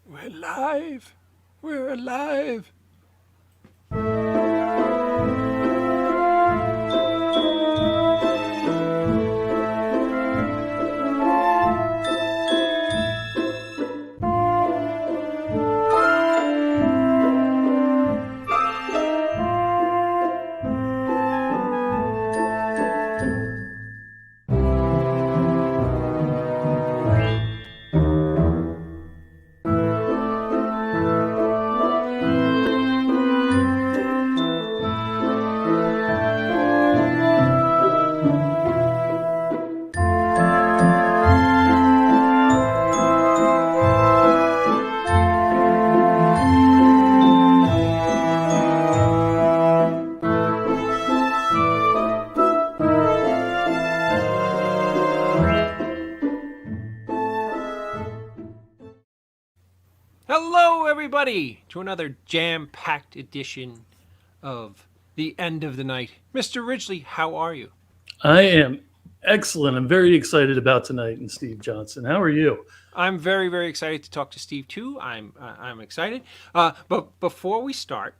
We're live. We're alive. Hello, everybody, to another jam-packed edition of The End of the Night. Mr. Ridgely, how are you? I am excellent. I'm very excited about tonight, and Steve Johnston. How are you? I'm very, very excited to talk to Steve, too. I'm excited. But before we start,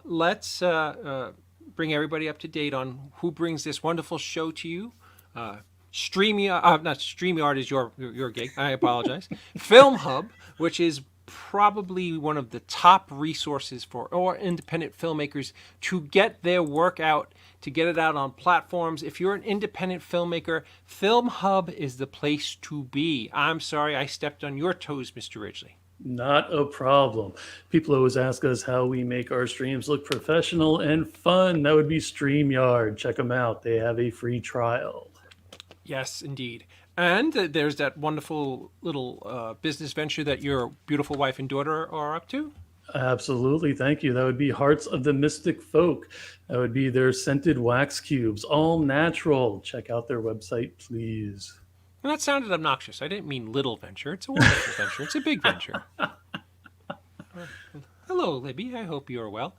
let's bring everybody up to date on who brings this wonderful show to you. Not StreamYard is your gig. I apologize. Film Hub, which is probably one of the top resources for independent filmmakers to get their work out, to get it out on platforms. If you're an independent filmmaker, Film Hub is the place to be. I'm sorry I stepped on your toes, Mr. Ridgely. Not a problem. People always ask us how we make our streams look professional and fun. That would be StreamYard. Check them out. They have a free trial. Yes, indeed. And there's that wonderful little business venture that your beautiful wife and daughter are up to. Absolutely. Thank you. That would be Hearts of the Mystic Folk. That would be their scented wax cubes, all natural. Check out their website, please. And that sounded obnoxious. I didn't mean little venture. It's a wonderful venture. It's a big venture. Hello, Libby. I hope you're well.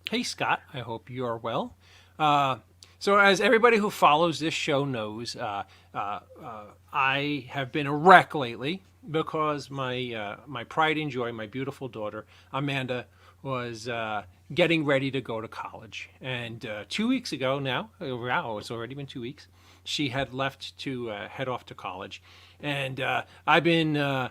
Hey, Scott. I hope you're well. So as everybody who follows this show knows, I have been a wreck lately because my pride and joy, my beautiful daughter, Amanda, was getting ready to go to college. And 2 weeks ago now, wow, it's already been 2 weeks, she had left to head off to college. And I've been,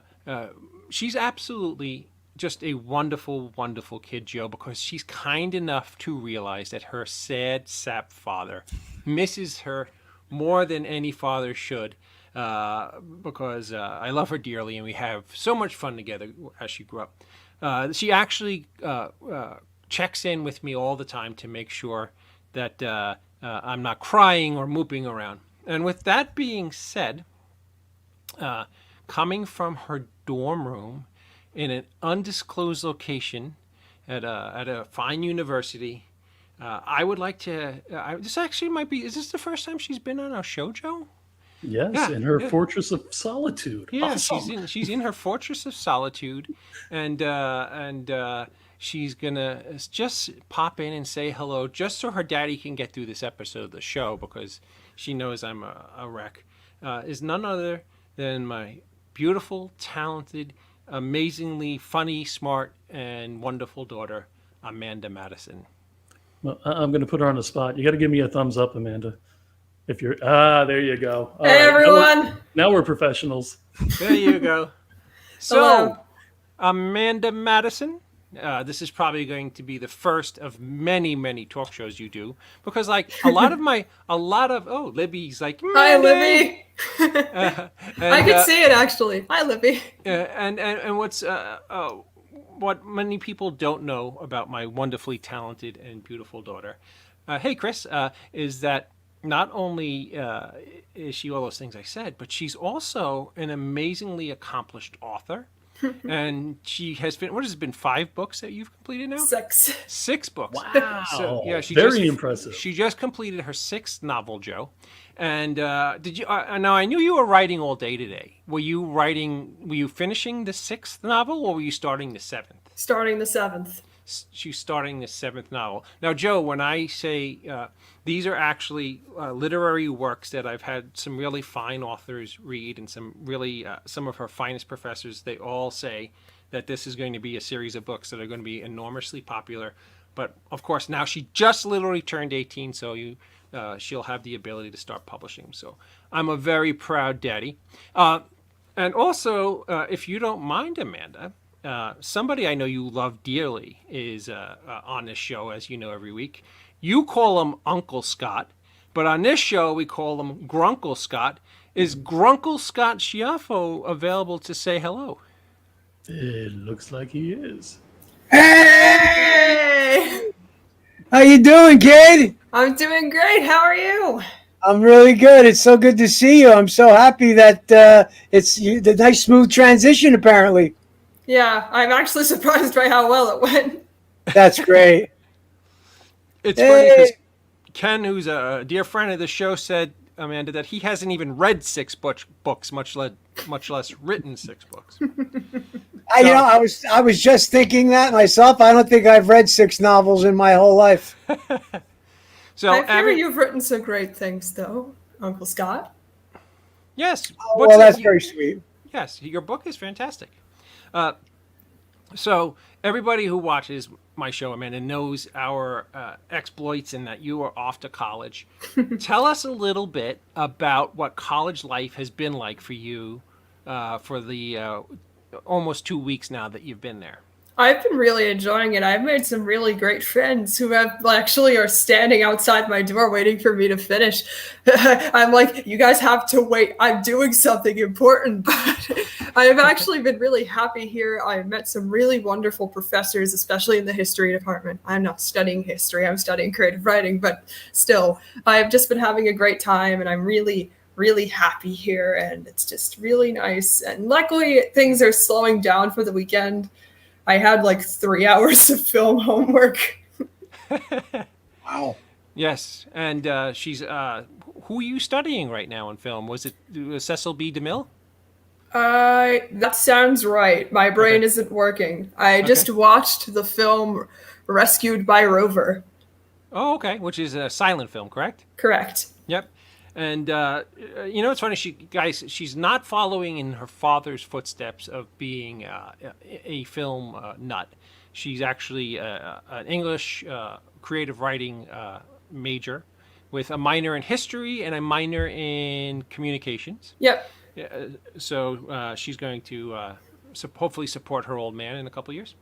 she's absolutely just a wonderful, wonderful kid, Joe, because she's kind enough to realize that her sad sap father misses her more than any father should, because I love her dearly and we have so much fun together as she grew up. She actually checks in with me all the time to make sure that I'm not crying or mooping around. And with that being said, coming from her dorm room in an undisclosed location at a fine university, I would like to. This actually might be. Is this the first time she's been on our show, Joe? Yes, yeah, in her fortress of solitude. Yeah, awesome. she's in her fortress of solitude, and she's gonna just pop in and say hello, just so her daddy can get through this episode of the show, because she knows I'm a wreck. Is none other than my beautiful, talented, amazingly funny, smart, and wonderful daughter, Amanda Madison. Well, I'm going to put her on the spot. You got to give me a thumbs up, Amanda. If you're there you go. All hey, right. Everyone. Now we're professionals. There you go. So, Amanda Madison, this is probably going to be the first of many, many talk shows you do, because like oh, Libby's like, hi, Libby. I could see it actually. Hi, Libby. And what many people don't know about my wonderfully talented and beautiful daughter, hey Chris, is that not only is she all those things I said, but she's also an amazingly accomplished author. And she has been, what has it been, 5 books that you've completed now? 6 books. Wow. So, yeah, very impressive. She just completed her 6th novel, Joe. And did you, now I knew you were writing all day today. Were you finishing the 6th novel, or were you starting the 7th? Starting the 7th. she's starting the 7th novel. Now, Joe, when I say these are actually literary works that I've had some really fine authors read, and some of her finest professors, they all say that this is going to be a series of books that are going to be enormously popular. But of course, now she just literally turned 18, so she'll have the ability to start publishing. So I'm a very proud daddy. And also, if you don't mind, Amanda, somebody I know you love dearly is on this show, as you know, every week. You call him Uncle Scott, but on this show we call him Grunkle Scott. Is Grunkle Scott Schiaffo available to say hello? It looks like he is. Hey! How you doing, kid? I'm doing great. How are you? I'm really good. It's so good to see you. I'm so happy that it's the nice smooth transition. Apparently, Yeah, I'm actually surprised by how well it went. that's great. It's funny because Ken, who's a dear friend of the show, said, Amanda, that he hasn't even read 6 books, much less written 6 books. I was just thinking that myself. I don't think I've read 6 novels in my whole life. So I hear you've written some great things, though, Uncle Scott. Yes. Well, that's very sweet. Yes, your book is fantastic. So everybody who watches my show, Amanda, knows our exploits and that you are off to college. Tell us a little bit about what college life has been like for you for the almost 2 weeks now that you've been there. I've been really enjoying it. I've made some really great friends who actually are standing outside my door waiting for me to finish. I'm like, you guys have to wait. I'm doing something important, but I've actually been really happy here. I've met some really wonderful professors, especially in the history department. I'm not studying history. I'm studying creative writing, but still, I've just been having a great time, and I'm really happy here, and it's just really nice. And luckily, things are slowing down for the weekend. I had like 3 hours of film homework. Wow. Yes, and she's who are you studying right now in film? Was it Cecil B. DeMille? That sounds right. My brain isn't working. I just watched the film Rescued by Rover. Oh, okay, which is a silent film, correct? Correct. Yep. And it's funny, she's not following in her father's footsteps of being a film nut. She's actually an English creative writing major with a minor in history and a minor in communications. Yep. So she's going to hopefully support her old man in a couple of years.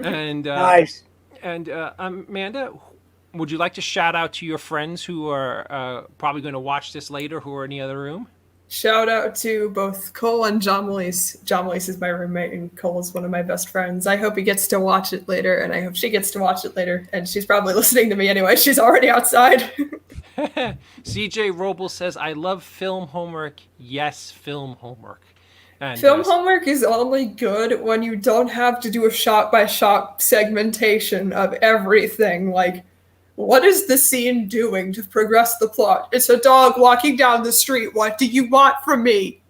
And Nice. And Amanda, would you like to shout out to your friends who are probably going to watch this later, who are in the other room? Shout out to both Cole and John Melise. John Melise is my roommate, and Cole is one of my best friends. I hope he gets to watch it later, and I hope she gets to watch it later. And she's probably listening to me anyway. She's already outside. CJ Robles says, I love film homework. Yes, film homework. And, film homework is only good when you don't have to do a shot-by-shot segmentation of everything. Like, what is the scene doing to progress the plot? It's a dog walking down the street. What do you want from me?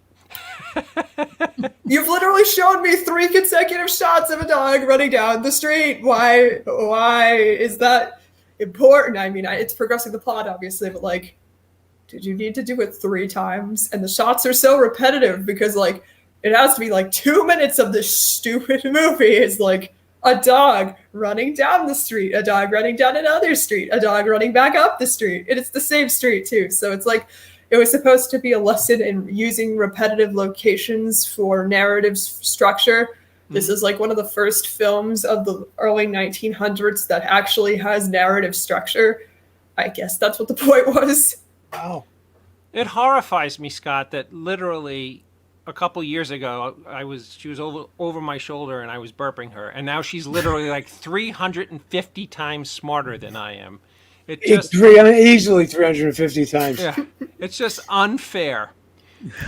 You've literally shown me 3 consecutive shots of a dog running down the street. Why is that important? I mean, it's progressing the plot, obviously, but like, did you need to do it 3 times? And the shots are so repetitive because like, it has to be like 2 minutes of this stupid movie is like, a dog running down the street, a dog running down another street, a dog running back up the street. And it's the same street too. So it's like, it was supposed to be a lesson in using repetitive locations for narrative structure. This is like one of the first films of the early 1900s that actually has narrative structure. I guess that's what the point was. Wow. It horrifies me, Scott, that literally a couple years ago, she was over my shoulder and I was burping her, and now she's literally like 350 times smarter than I am. Easily 350 times. Yeah, it's just unfair.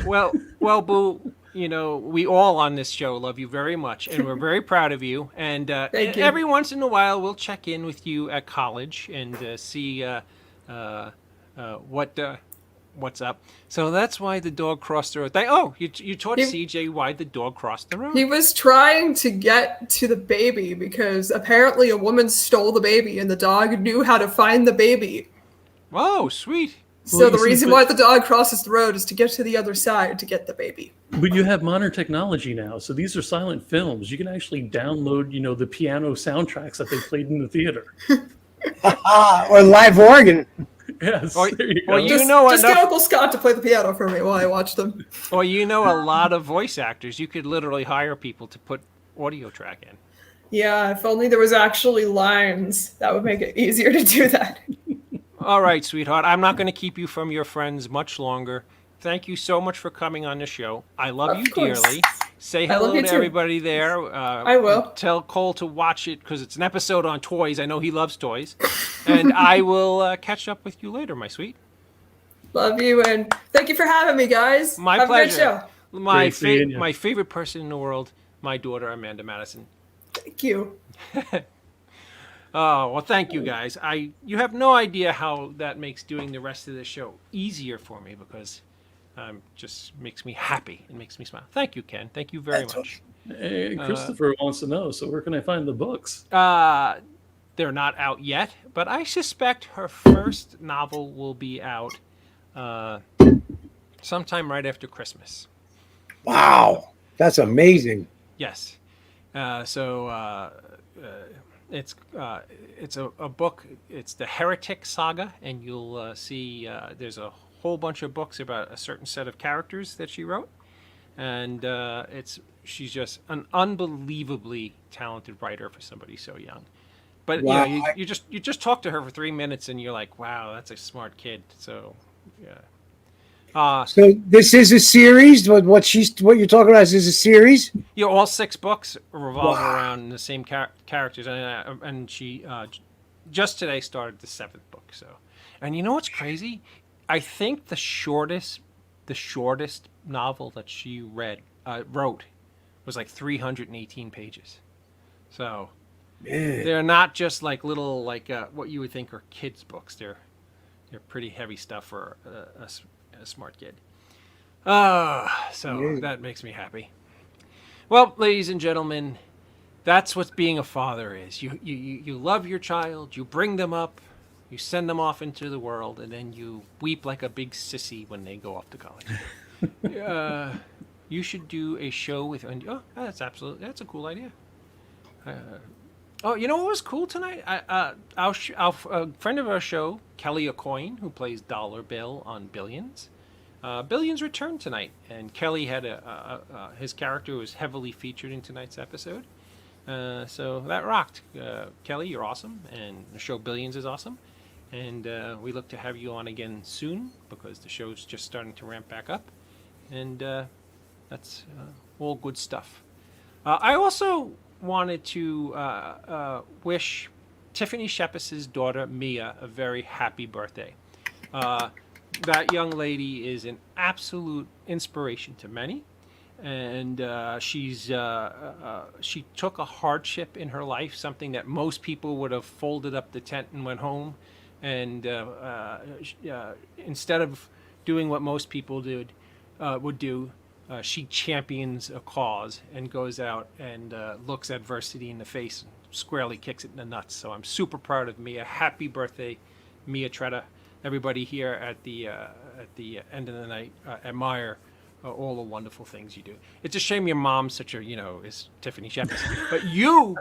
Well, Boo, we all on this show love you very much, and we're very proud of you. And Thank you. Every once in a while, we'll check in with you at college and see what what's up. So that's why the dog crossed the road. You taught CJ why the dog crossed the road. He was trying to get to the baby because apparently a woman stole the baby and the dog knew how to find the baby. Oh, sweet. So the reason why the dog crosses the road is to get to the other side to get the baby. But you have modern technology now, so these are silent films. You can actually download, the piano soundtracks that they played in the theater. Or live organ. Yes, Or, there you or go. you Just know get enough, Uncle Scott to play the piano for me while I watch them. or you know a lot of voice actors. You could literally hire people to put audio track in. Yeah, if only there was actually lines, that would make it easier to do that. All right, sweetheart. I'm not going to keep you from your friends much longer. Thank you so much for coming on the show. I love you course. dearly. Say I love hello you to too. everybody there. I will. Tell Cole to watch it because it's an episode on toys. I know he loves toys. And I will catch up with you later, my sweet. Love you, and thank you for having me, guys. My Have pleasure. a great show. Great seeing you. My favorite person in the world, my daughter, Amanda Madison. Thank you. Oh, well, thank you guys. You have no idea how that makes doing the rest of the show easier for me because just makes me happy. It makes me smile. Thank you, Ken. Thank you very much. Hey, Christopher wants to know, so where can I find the books? They're not out yet, but I suspect her first novel will be out sometime right after Christmas. Wow, that's amazing. Yes. It's a book. It's the Heretic Saga, and you'll see there's a whole bunch of books about a certain set of characters that she wrote, and she's just an unbelievably talented writer for somebody so young. But Wow. you just talk to her for 3 minutes, and you're like, wow, that's a smart kid. So yeah. So this is a series. What you're talking about is a series. All 6 books revolve around the same characters, and she just today started the 7th book. So, and you know what's crazy? I think the shortest novel that she wrote was like 318 pages. So Man. they're not just like little what you would think are kids' books. They're pretty heavy stuff for a smart kid. So that makes me happy. Well, ladies and gentlemen, that's what being a father is. You love your child, you bring them up, you send them off into the world, and then you weep like a big sissy when they go off to college. You should do a show with. That's a cool idea. You know what was cool tonight? Our friend of our show, Kelly Aucoin, who plays Dollar Bill on Billions. Billions returned tonight, and Kelly had his character was heavily featured in tonight's episode. So that rocked. Kelly, you're awesome, and the show Billions is awesome. And we look to have you on again soon because the show's just starting to ramp back up. And that's all good stuff. I also wanted to wish Tiffany Shepard's daughter, Mia, a very happy birthday. That young lady is an absolute inspiration to many. And she took a hardship in her life, something that most people would have folded up the tent and went home. And instead of doing what most people would do, she champions a cause and goes out and looks adversity in the face and squarely kicks it in the nuts. So I'm super proud of Mia. Happy birthday, Mia Tretta. Everybody here at the end of the night admire all the wonderful things you do. It's a shame your mom's such a, is Tiffany Shepard. But you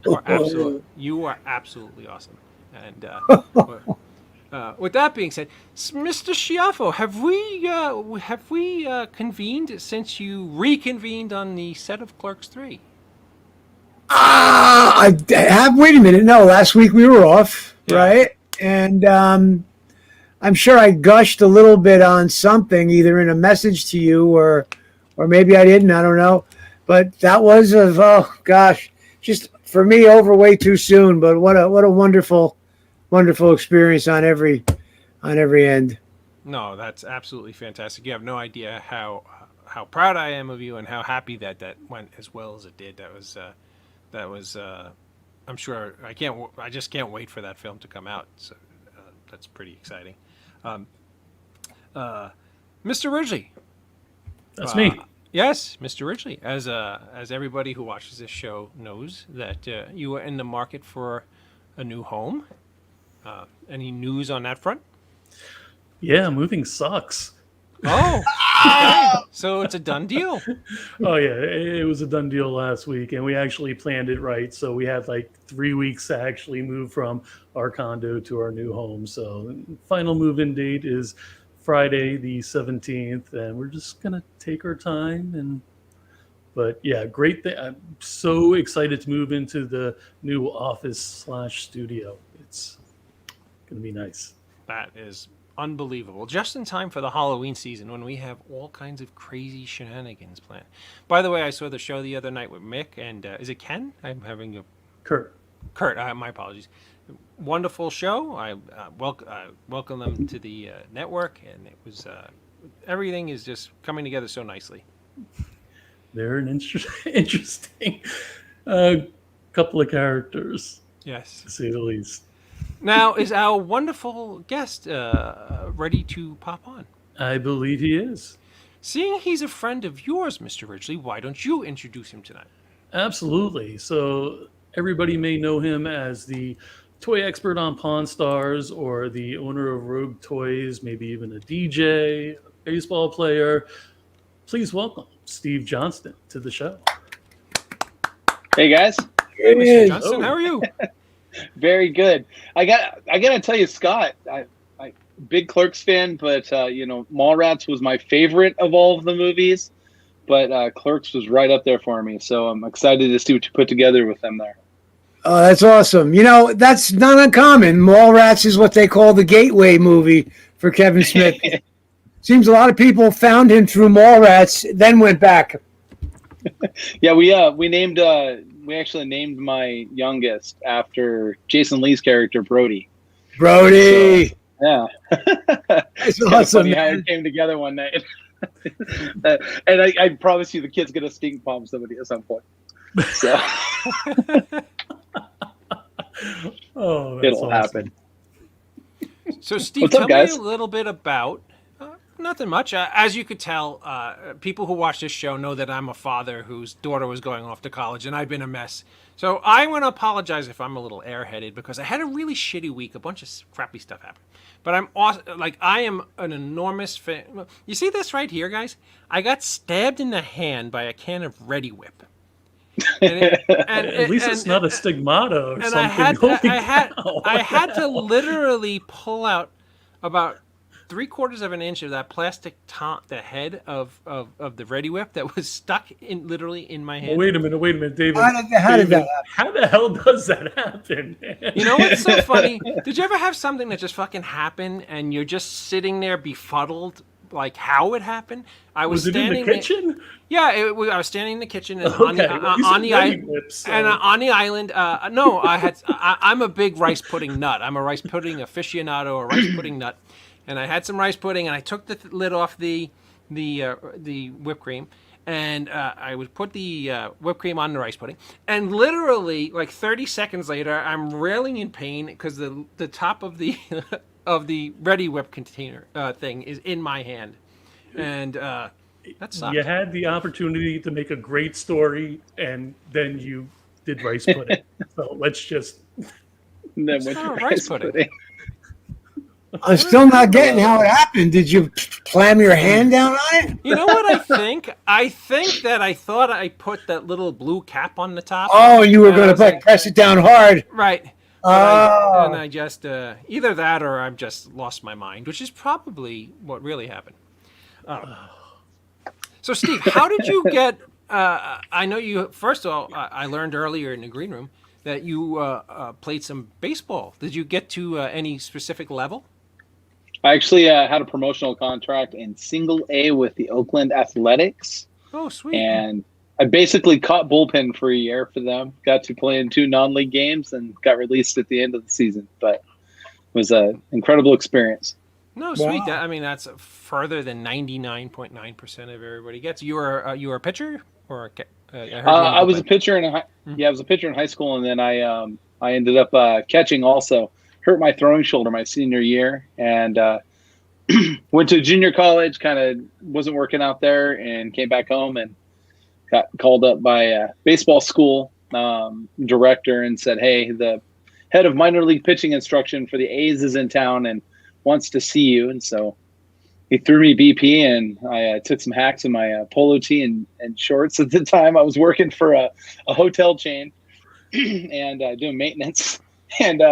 are absolutely awesome. And with that being said, Mr. Schiaffo, have we convened since you reconvened on the set of Clerks 3? I have. Wait a minute. No, last week we were off, right? And I'm sure I gushed a little bit on something, either in a message to you or maybe I didn't. I don't know. But that was just for me over way too soon. But what a wonderful experience on every end. No, that's absolutely fantastic. You have no idea how proud I am of you and how happy that went as well as it did. That was I'm sure I just can't wait for that film to come out. So that's pretty exciting. Mr. Ridgely. That's me. Yes, Mr. Ridgely. As everybody who watches this show knows, that you are in the market for a new home. Any news on that front? Yeah, moving sucks. Oh, okay. So it's a done deal. Oh yeah, it was a done deal last week, and we actually planned it right. So we had like 3 weeks to actually move from our condo to our new home. So final move-in date is Friday the 17th, and we're just gonna take our time. But yeah, great thing. I'm so excited to move into the new office/studio. It's gonna be nice. That is unbelievable. Just in time for the Halloween season when we have all kinds of crazy shenanigans planned. By the way, I saw the show the other night with Mick and is it Ken? I'm having a Kurt. my apologies. Wonderful show. I welcome them to the network, and it was everything is just coming together so nicely. They're an interesting couple of characters, Yes. to say the least. Now, is our wonderful guest ready to pop on? I believe he is. Seeing he's a friend of yours, Mr. Ridgely, why don't you introduce him tonight? Absolutely. So everybody may know him as the toy expert on Pawn Stars, or the owner of Rogue Toys, maybe even a DJ, a baseball player. Please welcome Steve Johnston to the show. Hey guys, Hey, Mr. Hey. Johnston, how are you? very good. I gotta tell you, Scott, I big Clerks fan, but Mallrats was my favorite of all of the movies, but Clerks was right up there for me. So I'm excited to see what you put together with them there. Oh, that's awesome. You know, that's not uncommon. Mallrats is what they call the gateway movie for Kevin Smith. Seems a lot of people found him through Mallrats, then went back. Yeah, we actually named my youngest after Jason Lee's character Brody. Brody. Yeah. That's Kind of awesome, funny how man. it came together one night. And I promise you the kid's going to stink bomb somebody at some point. So Oh, that's it'll awesome. happen. So, Steve, What's up, tell guys? me a little bit about nothing much. As you could tell, people who watch this show know that I'm a father whose daughter was going off to college, and I've been a mess. So I want to apologize if I'm a little airheaded, because I had a really shitty week. A bunch of crappy stuff happened. But I'm awesome. Like, I am an enormous fan. You see this right here, guys? I got stabbed in the hand by a can of Ready Whip. At least it's not a stigmata or and something. I had to literally pull out about 3/4 of an inch of that plastic top, the head of the Ready Whip that was stuck literally in my hand. Wait a minute, David. How did that happen? How the hell does that happen, man? You know what's so funny? Did you ever have something that just fucking happened and you're just sitting there befuddled, like how it happened? I was Was it in standing the kitchen? Yeah, I was standing in the kitchen and Okay, on the island. Whips, so. And on the island, no, I'm a big rice pudding nut. I'm a rice pudding aficionado, a rice pudding nut. And I had some rice pudding, and I took the lid off the whipped cream, and I would put the whipped cream on the rice pudding. And literally, like 30 seconds later, I'm railing in pain because the top of the of the Ready Whip container thing is in my hand, and that sucks. You had the opportunity to make a great story, and then you did rice pudding. So let's just. And then It's went not to a rice pudding. I'm still not getting how it happened. Did you clam your hand down on it? You know what I think? I think that I thought I put that little blue cap on the top. Oh, and you were And I going was to like, press it down hard. Right. Oh. And I just, either that or I've just lost my mind, which is probably what really happened. So, Steve, how did you get, I know you, first of all, I learned earlier in the green room that you played some baseball. Did you get to any specific level? I actually had a promotional contract in Single A with the Oakland Athletics, Oh, sweet. and I basically caught bullpen for a year for them. Got to play in 2 non-league games and got released at the end of the season. But it was an incredible experience. No, sweet. Wow. I mean, that's further than 99.9% of everybody gets. You were a pitcher, or I heard you were I was a bullpen. pitcher in I was a pitcher in high school, and then I ended up catching also. Hurt my throwing shoulder my senior year, and went to junior college, kind of wasn't working out there, and came back home and got called up by a baseball school director and said, "Hey, the head of minor league pitching instruction for the A's is in town and wants to see you." And so he threw me BP, and I took some hacks in my polo tee and shorts. At the time, I was working for a hotel chain and doing maintenance. And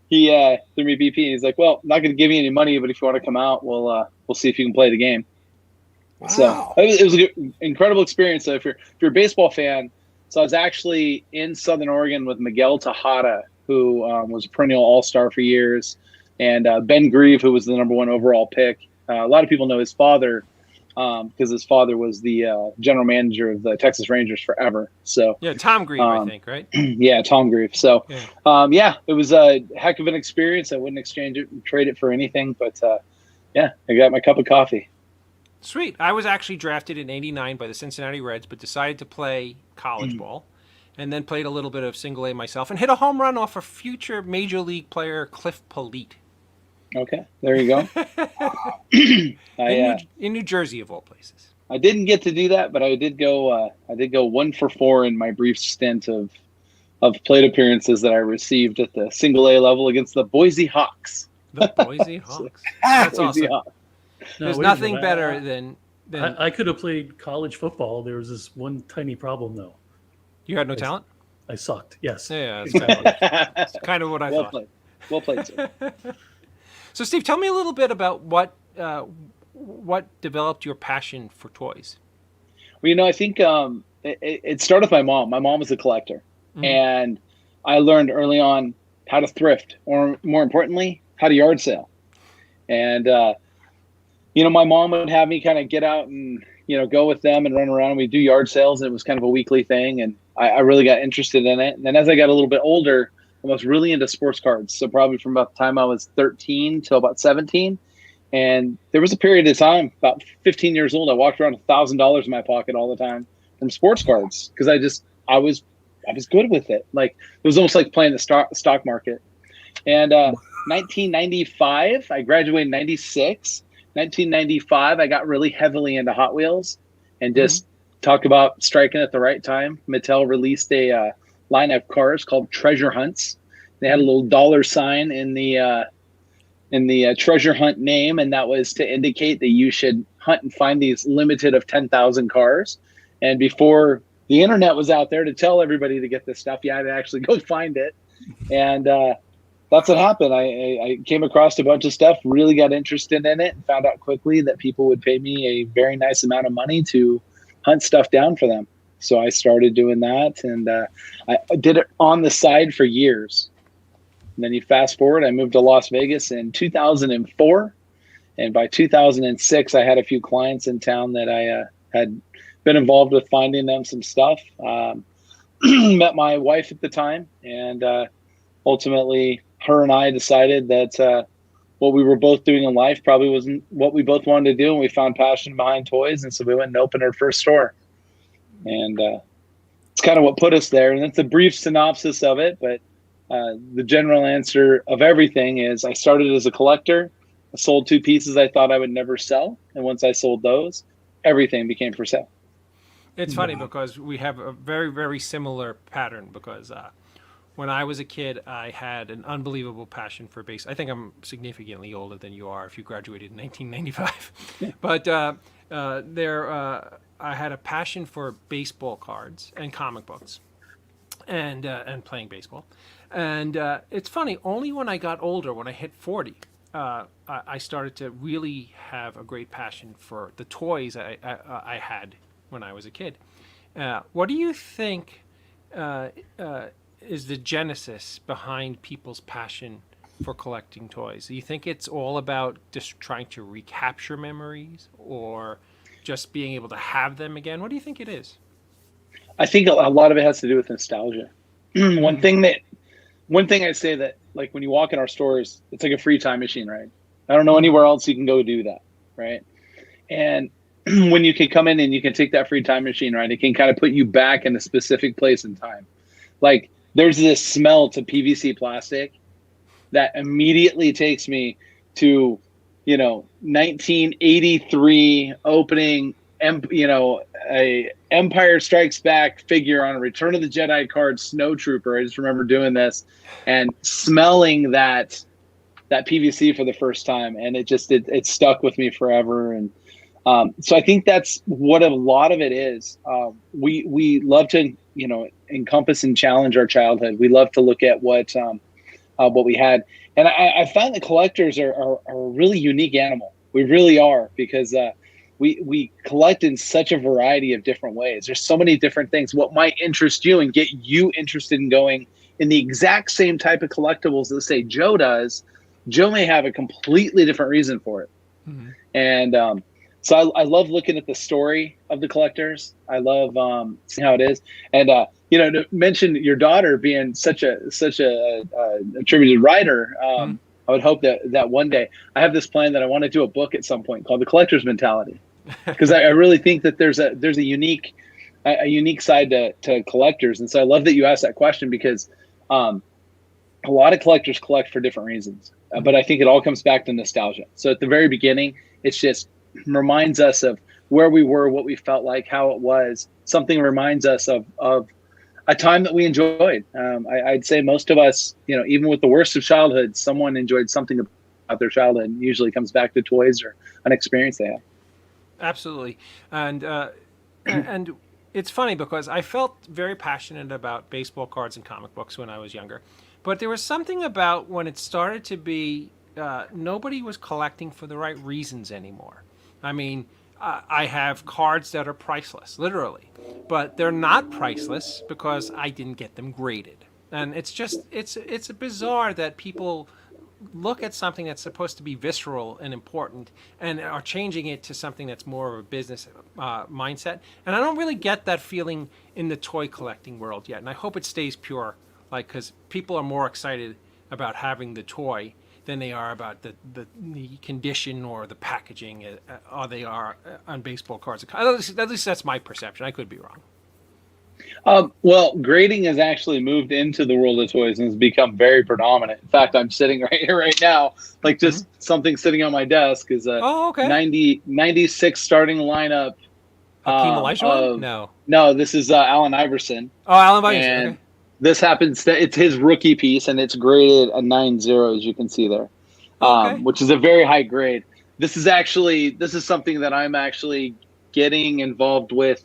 he threw me BP. He's like, "Well, I'm not going to give you any money, but if you want to come out, we'll see if you can play the game." Wow. So it was an incredible experience. So if you're a baseball fan, so I was actually in Southern Oregon with Miguel Tejada, who was a perennial all-star for years, and Ben Grieve, who was the number 1 overall pick. A lot of people know his father because his father was the general manager of the Texas Rangers forever. So Yeah, Tom Grieve, I think, right? yeah, Tom Grieve. So it was a heck of an experience. I wouldn't exchange it and trade it for anything, but I got my cup of coffee. Sweet. I was actually drafted in '89 by the Cincinnati Reds, but decided to play college ball, and then played a little bit of single A myself, and hit a home run off a future major league player, Cliff Polite. Okay, there you go. In New Jersey, of all places. I didn't get to do that, but I did go 1 for 4 in my brief stint of plate appearances that I received at the single A level against the Boise Hawks. The Boise Hawks. That's Boise awesome. Hawks. There's wait a nothing minute. better than I could have played college football. There was this one tiny problem, though. you had no talent. I sucked. Yes. Yeah, that's kind of what I Well thought. played. Well played, sir. So, Steve, tell me a little bit about what developed your passion for toys. Well, I think it started with my mom. My mom was a collector, and I learned early on how to thrift, or more importantly, how to yard sale. And my mom would have me kind of get out and go with them and run around. We'd do yard sales, and it was kind of a weekly thing, and I really got interested in it. And then as I got a little bit older, I was really into sports cards. So probably from about the time I was 13 till about 17. And there was a period of time, about 15 years old, I walked around with $1,000 in my pocket all the time from sports cards because I was good with it. Like it was almost like playing the stock market. And 1995, I graduated in 96. 1995, I got really heavily into Hot Wheels and just talk about striking at the right time. Mattel released a line of cars called Treasure Hunts. They had a little dollar sign in the treasure hunt name, and that was to indicate that you should hunt and find these limited of 10,000 cars. And before the internet was out there to tell everybody to get this stuff, you had to actually go find it. And that's what happened. I came across a bunch of stuff, really got interested in it, and found out quickly that people would pay me a very nice amount of money to hunt stuff down for them. So I started doing that, and I did it on the side for years. And then you fast forward, I moved to Las Vegas in 2004. And by 2006, I had a few clients in town that I had been involved with finding them some stuff. Met my wife at the time, and ultimately her and I decided that what we were both doing in life probably wasn't what we both wanted to do. And we found passion behind toys. And so we went and opened our first store. And it's kind of what put us there. And that's a brief synopsis of it. But the general answer of everything is I started as a collector. I sold 2 pieces I thought I would never sell. And once I sold those, everything became for sale. It's funny because we have a very, very similar pattern because when I was a kid, I had an unbelievable passion for base. I think I'm significantly older than you are if you graduated in 1995. But I had a passion for baseball cards and comic books and playing baseball. And it's funny, only when I got older, when I hit 40, I started to really have a great passion for the toys I had when I was a kid. What do you think is the genesis behind people's passion for collecting toys? Do you think it's all about just trying to recapture memories or just being able to have them again? What do you think it is? I think a lot of it has to do with nostalgia. One thing I say that, like, when you walk in our stores, it's like a free time machine, right? I don't know anywhere else you can go do that, right? And when you can come in and you can take that free time machine, right, it can kind of put you back in a specific place in time. Like, there's this smell to PVC plastic that immediately takes me to 1983 opening, a Empire Strikes Back figure on a Return of the Jedi card, Snowtrooper. I just remember doing this and smelling that PVC for the first time, and it stuck with me forever. And so I think that's what a lot of it is. We love to encompass and challenge our childhood. We love to look at what we had, and I find that collectors are a really unique animal. We really are, because we collect in such a variety of different ways. There's so many different things. What might interest you and get you interested in going in the exact same type of collectibles that, say, Joe does, Joe may have a completely different reason for it. Mm-hmm. And so I love looking at the story of the collectors. I love seeing how it is. And to mention your daughter being such a attributed writer, I would hope that one day, I have this plan that I want to do a book at some point called The Collector's Mentality, because I really think that there's a unique side to collectors. And so I love that you asked that question, because a lot of collectors collect for different reasons, but I think it all comes back to nostalgia. So at the very beginning, it's just reminds us of where we were, what we felt like, how it was. Something reminds us of a time that we enjoyed. I'd say most of us, even with the worst of childhood, someone enjoyed something about their childhood, and usually comes back to toys or an experience they had. Absolutely. And and it's funny, because I felt very passionate about baseball cards and comic books when I was younger, but there was something about when it started to be nobody was collecting for the right reasons anymore. I mean, I have cards that are priceless, literally, but they're not priceless because I didn't get them graded. And it's bizarre that people look at something that's supposed to be visceral and important and are changing it to something that's more of a business mindset. And I don't really get that feeling in the toy collecting world yet. And I hope it stays pure, because people are more excited about having the toy than they are about the condition or the packaging, or they are on baseball cards. At least that's my perception. I could be wrong. Well, grading has actually moved into the world of toys and has become very predominant. In fact, I'm sitting right here right now, just something sitting on my desk is a 96 starting lineup. Hakeem Olajuwon? No, this is Allen Iverson. Oh, Allen Iverson. Okay. This happens to, it's his rookie piece, and it's graded a 9.0, as you can see there, which is a very high grade. This is something that I'm actually getting involved with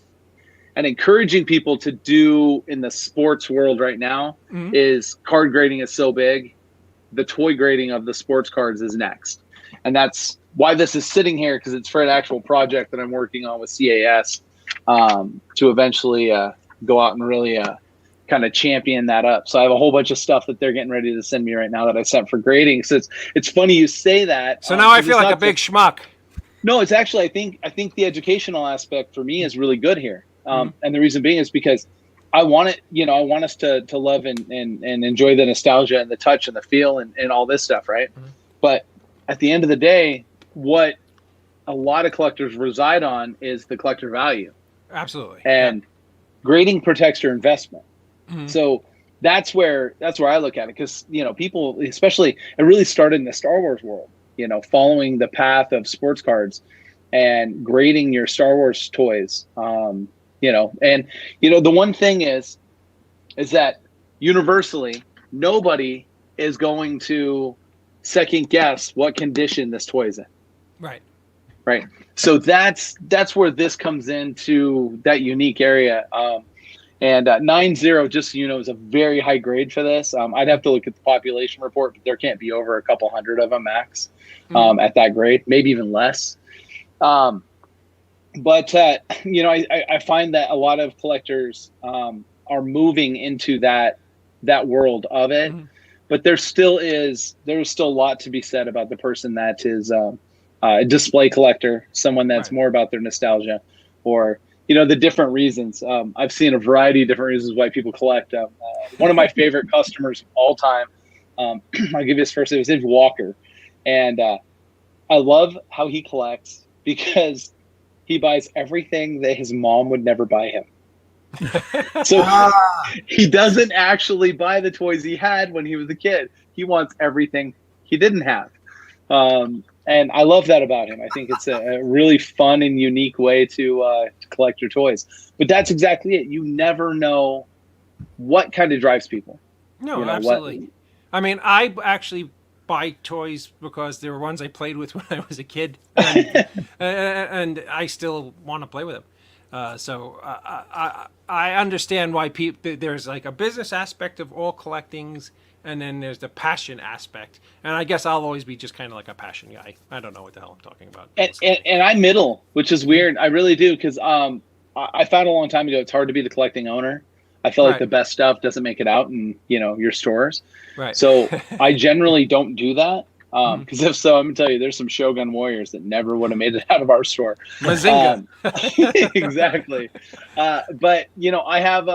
and encouraging people to do in the sports world right now. Is card grading is so big. The toy grading of the sports cards is next. And that's why this is sitting here, because it's for an actual project that I'm working on with CAS to eventually go out and really kind of champion that up. So I have a whole bunch of stuff that they're getting ready to send me right now that I sent for grading. So it's funny you say that. So now I feel like a big schmuck. No, it's actually, I think the educational aspect for me is really good here. And the reason being is because I want it, I want us to love and enjoy the nostalgia and the touch and the feel and all this stuff, right? But at the end of the day, what a lot of collectors reside on is the collector value. Absolutely. And grading protects your investment. So that's where I look at it, because people, especially, it really started in the Star Wars world, following the path of sports cards and grading your Star Wars toys. And the one thing is that universally nobody is going to second guess what condition this toy is in. Right. So that's where this comes into that unique area. And 9.0, just so you know, is a very high grade for this. I'd have to look at the population report, but there can't be over a couple hundred of them max at that grade, maybe even less. But I find that a lot of collectors are moving into that world of it. But there's still a lot to be said about the person that is a display collector, someone that's more about their nostalgia, or the different reasons. I've seen a variety of different reasons why people collect. One of my favorite customers of all time, I'll give you his first name, his name's Walker. And I love how he collects, because he buys everything that his mom would never buy him. So he doesn't actually buy the toys he had when he was a kid. He wants everything he didn't have. And I love that about him. I think it's a really fun and unique way to collect your toys. But that's exactly it. You never know what kind of drives people. No, You know, absolutely. I mean, I actually buy toys because they were ones I played with when I was a kid, and I still want to play with them. So I understand why there's like a business aspect of all collectings, and then there's the passion aspect. And I guess I'll always be just kind of like a passion guy. I don't know what the hell I'm talking about. And I'm middle, which is weird. I really do, because I found a long time ago it's hard to be the collecting owner. I feel like the best stuff doesn't make it out in your stores. Right. So I generally don't do that. Because if so, I'm gonna tell you, there's some Shogun warriors that never would have made it out of our store. Mazinga. Exactly. But I have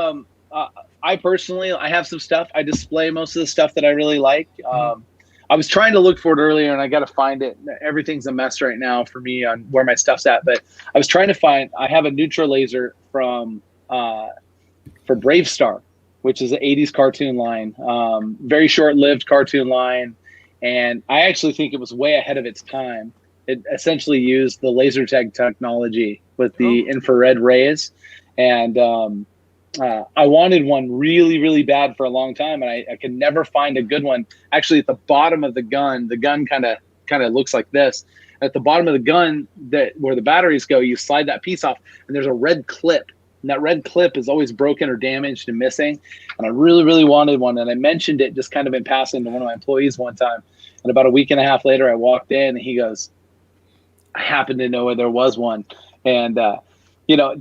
I personally have some stuff. I display most of the stuff that I really like. I was trying to look for it earlier, and I got to find it. Everything's a mess right now for me on where my stuff's at. But I was trying to find. I have a neutral laser from for Brave Star, which is an '80s cartoon line. Very short-lived cartoon line. And I actually think it was way ahead of its time. It essentially used the laser tag technology with the infrared rays. And I wanted one really, really bad for a long time. And I could never find a good one. Actually, at the bottom of the gun kind of looks like this. At the bottom of the gun, where the batteries go, you slide that piece off, and there's a red clip. And that red clip is always broken or damaged and missing. And I really, really wanted one. And I mentioned it just kind of in passing to one of my employees one time. And about a week and a half later, I walked in, and he goes, I happen to know where there was one. And, to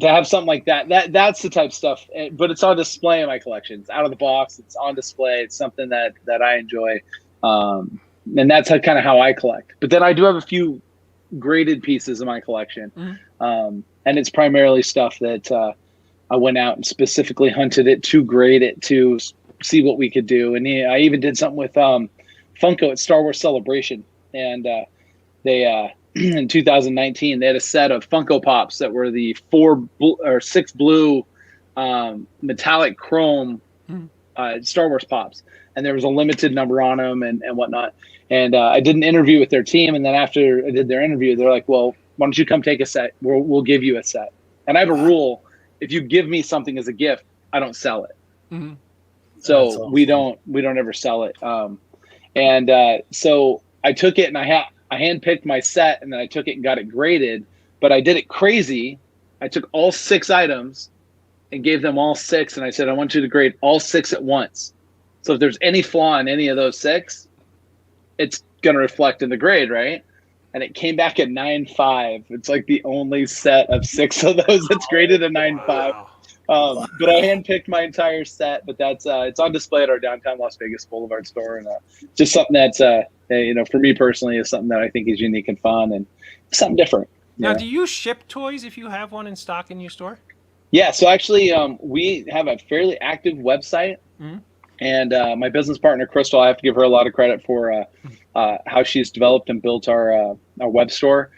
have something like that's the type of stuff. But it's on display in my collection. It's out of the box. It's on display. It's something that I enjoy. And that's kind of how I collect. But then I do have a few graded pieces in my collection. And it's primarily stuff that I went out and specifically hunted it to grade it to see what we could do. And I even did something with Funko at Star Wars Celebration. And they in 2019, they had a set of Funko Pops that were the 6 blue metallic chrome Star Wars Pops. And there was a limited number on them and whatnot. And I did an interview with their team. And then after I did their interview, they're like, well, why don't you come take a set? We'll give you a set. And I have a rule. If you give me something as a gift, I don't sell it. Mm-hmm. So awesome. we don't ever sell it. So I took it and I handpicked my set, and then I took it and got it graded, but I did it crazy. I took all 6 items and gave them all 6. And I said, I want you to grade all 6 at once. So if there's any flaw in any of those 6, it's going to reflect in the grade, right? And it came back at 9.5. It's like the only set of 6 of those that's graded a 9.5. But I handpicked my entire set. But that's it's on display at our downtown Las Vegas Boulevard store, and just something that's for me personally is something that I think is unique and fun and something different. Now, do you ship toys if you have one in stock in your store? Yeah. So actually, we have a fairly active website. Mm-hmm. And my business partner, Crystal, I have to give her a lot of credit for how she's developed and built our web store.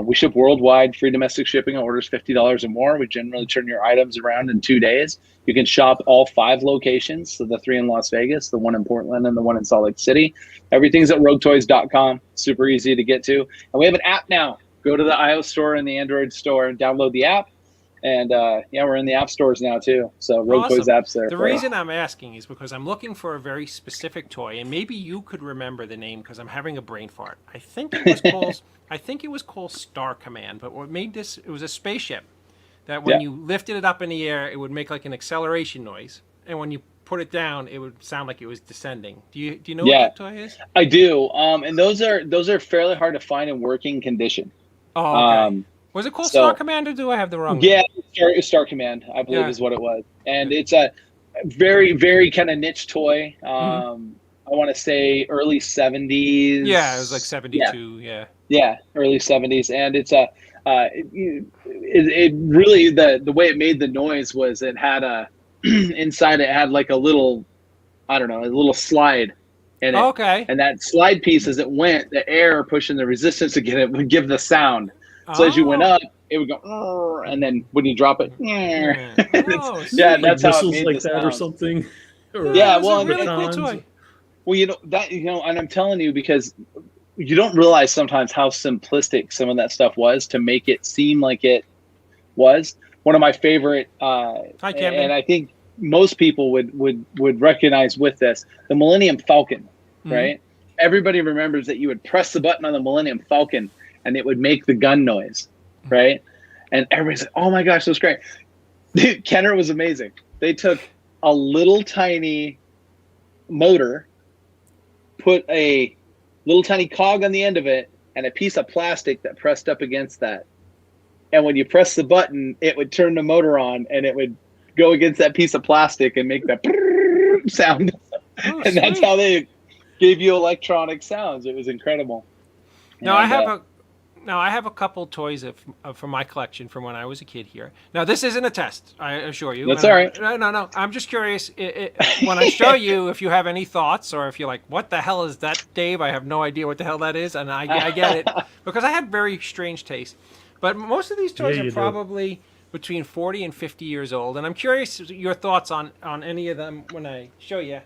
We ship worldwide, free domestic shipping on orders $50 or more. We generally turn your items around in 2 days. You can shop all 5 locations, so the 3 in Las Vegas, the 1 in Portland, and the 1 in Salt Lake City. Everything's at roguetoys.com. Super easy to get to. And we have an app now. Go to the iOS store and the Android store and download the app. And we're in the app stores now too. So Rogue Toys app's there. The reason I'm asking is because I'm looking for a very specific toy, and maybe you could remember the name because I'm having a brain fart. I think it was called Star Command. But what made this? It was a spaceship that when you lifted it up in the air, it would make like an acceleration noise, and when you put it down, it would sound like it was descending. Do you know what that toy is? I do. And those are fairly hard to find in working condition. Oh, okay. Was it called Star Command, or do I have the wrong name? Yeah, Star Command, I believe is what it was. And it's a very, very kind of niche toy. I want to say early 70s. Yeah, it was like 72, Yeah, early 70s. And it's it really, the way it made the noise was it had inside it had like a little slide in it. Oh, okay. And that slide piece, as it went, the air pushing the resistance again, it would give the sound. So as you went up, it would go, and then when you drop it, that's how it made like the that sound. Or something. Well, and really cool toy. Well, and I'm telling you, because you don't realize sometimes how simplistic some of that stuff was to make it seem like it was. One of my favorite, Hi, Camden. and I think most people would recognize with this, the Millennium Falcon, right? Everybody remembers that you would press the button on the Millennium Falcon and it would make the gun noise, right? And everybody's like, oh my gosh, that's great. Dude, Kenner was amazing. They took a little tiny motor, put a little tiny cog on the end of it, and a piece of plastic that pressed up against that. And when you press the button, it would turn the motor on and it would go against that piece of plastic and make that sound. Oh, and that's how they gave you electronic sounds. It was incredible. Now I have a couple toys from my collection from when I was a kid here. Now this isn't a test, I assure you. That's all right. No. I'm just curious when I show you if you have any thoughts or if you're like, what the hell is that, Dave? I have no idea what the hell that is, and I get it because I have very strange taste. But most of these toys are probably between 40 and 50 years old, and I'm curious your thoughts on any of them when I show you.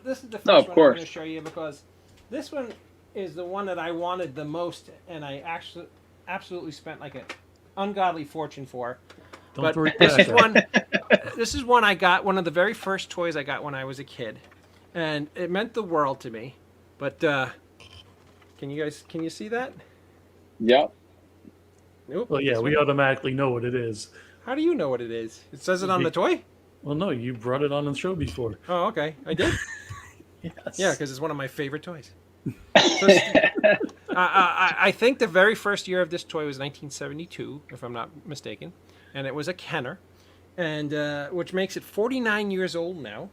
This is the first one I'm going to show you because this one is the one that I wanted the most, and I actually absolutely spent like an ungodly fortune for. But this is one I got, one of the very first toys I got when I was a kid, and it meant the world to me. But can you see that? Yep. Nope. Well, yeah, we automatically know what it is. How do you know what it is? It says it on the toy? Well, no, you brought it on the show before. Oh, okay. I did? Yes. Yeah, because it's one of my favorite toys. So, I think the very first year of this toy was 1972, if I'm not mistaken. And it was a Kenner, and which makes it 49 years old now.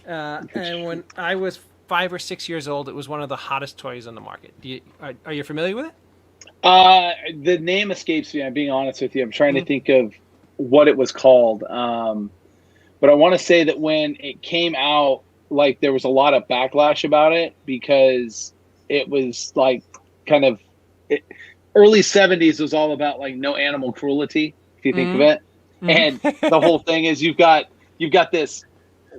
And when I was 5 or 6 years old, it was one of the hottest toys on the market. Are you familiar with it? The name escapes me. I'm being honest with you. I'm trying to think of what it was called. But I want to say that when it came out, like there was a lot of backlash about it because it was like kind of early 70s was all about like no animal cruelty, if you think of it. And the whole thing is you've got this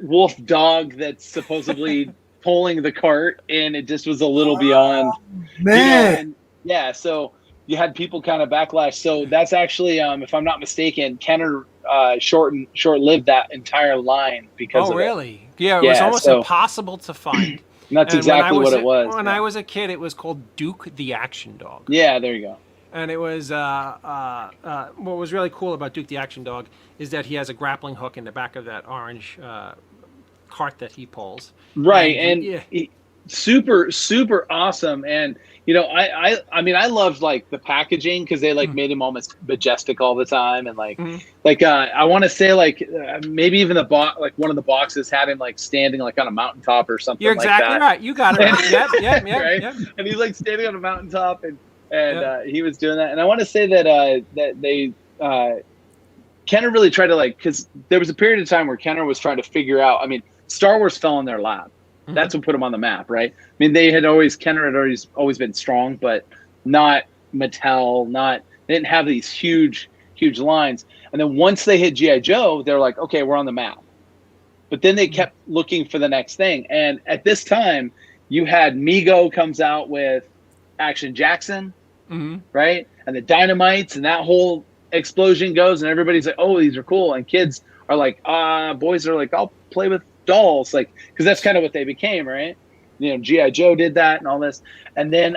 wolf dog that's supposedly pulling the cart, and it just was a little beyond, Man. Yeah, so you had people kind of backlash. So that's actually, if I'm not mistaken, Kenner short-lived that entire line because of really? it. Yeah, it was almost impossible to find. That's exactly what it was. When I was a kid, it was called Duke the Action Dog. Yeah, there you go. And it was what was really cool about Duke the Action Dog is that he has a grappling hook in the back of that orange cart that he pulls. Right, and super, super awesome. And I mean, I loved like the packaging because they like made him almost majestic all the time, and like I want to say like maybe even the like one of the boxes had him like standing like on a mountaintop or something. You're exactly right. You got it right. Yep. Right? And he's like standing on a mountaintop, and he was doing that. And I want to say that that they Kenner really tried to like, because there was a period of time where Kenner was trying to figure out. I mean, Star Wars fell in their lap. That's what put him on the map, right? I mean, Kenner had always been strong, but not Mattel, they didn't have these huge lines. And then once they hit G.I. Joe, they're like, okay, we're on the map. But then they kept looking for the next thing. And at this time, you had Mego comes out with Action Jackson, right? And the Dynamites, and that whole explosion goes, and everybody's like, oh, these are cool. And kids are like, boys are like, I'll play with dolls, like, because that's kind of what they became, right? G.I. Joe did that and all this, and then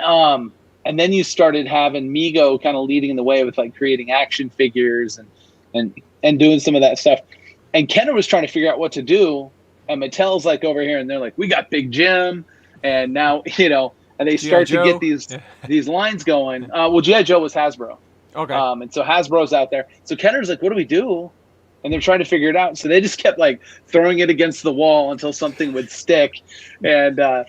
you started having Mego kind of leading the way with like creating action figures and doing some of that stuff. And Kenner was trying to figure out what to do, and Mattel's like over here, and they're like, we got Big Jim, and now and they start to get these lines going. Well, G.I. Joe was Hasbro, okay, and so Hasbro's out there. So Kenner's like, what do we do? And they're trying to figure it out. So they just kept like throwing it against the wall until something would stick. And, so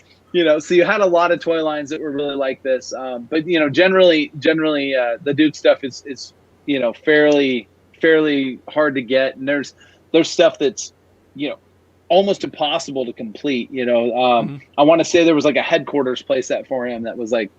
you had a lot of toy lines that were really like this. But, generally the Duke stuff is fairly hard to get. And there's stuff that's, almost impossible to complete. I want to say there was like a headquarters playset for him that was like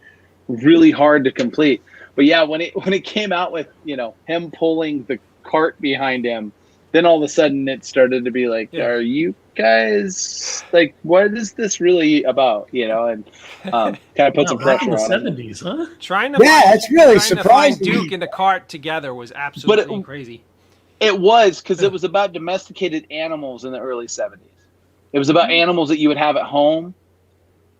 really hard to complete. But yeah, when it came out with, him pulling the cart behind him, then all of a sudden it started to be like, are you guys like, what is this really about? You know, and kind of put some back pressure in the on it. 70s, huh? Trying to it's really trying to find surprising. Duke and the cart together was absolutely crazy. It was, because it was about domesticated animals in the early 70s. It was about animals that you would have at home,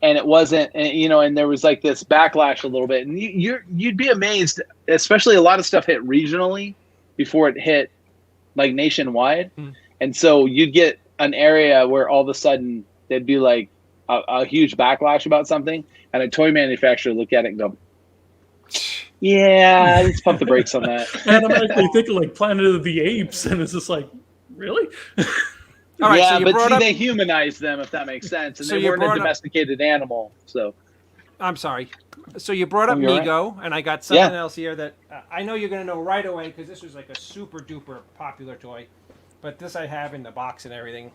and it wasn't, you know, and there was like this backlash a little bit, and you'd be amazed, especially a lot of stuff hit regionally before it hit like nationwide. And so you'd get an area where all of a sudden there'd be like a huge backlash about something, and a toy manufacturer look at it and go, yeah, let's pump the brakes on that. And I'm actually thinking like Planet of the Apes, and it's just like, really? All right, yeah, so you but brought see, up, they humanized them, if that makes sense, and So they you weren't a brought up- domesticated animal. So I'm sorry. So you brought up you're right. Mego, and I got something else here that I know you're going to know right away because this was like a super duper popular toy. But this I have in the box and everything.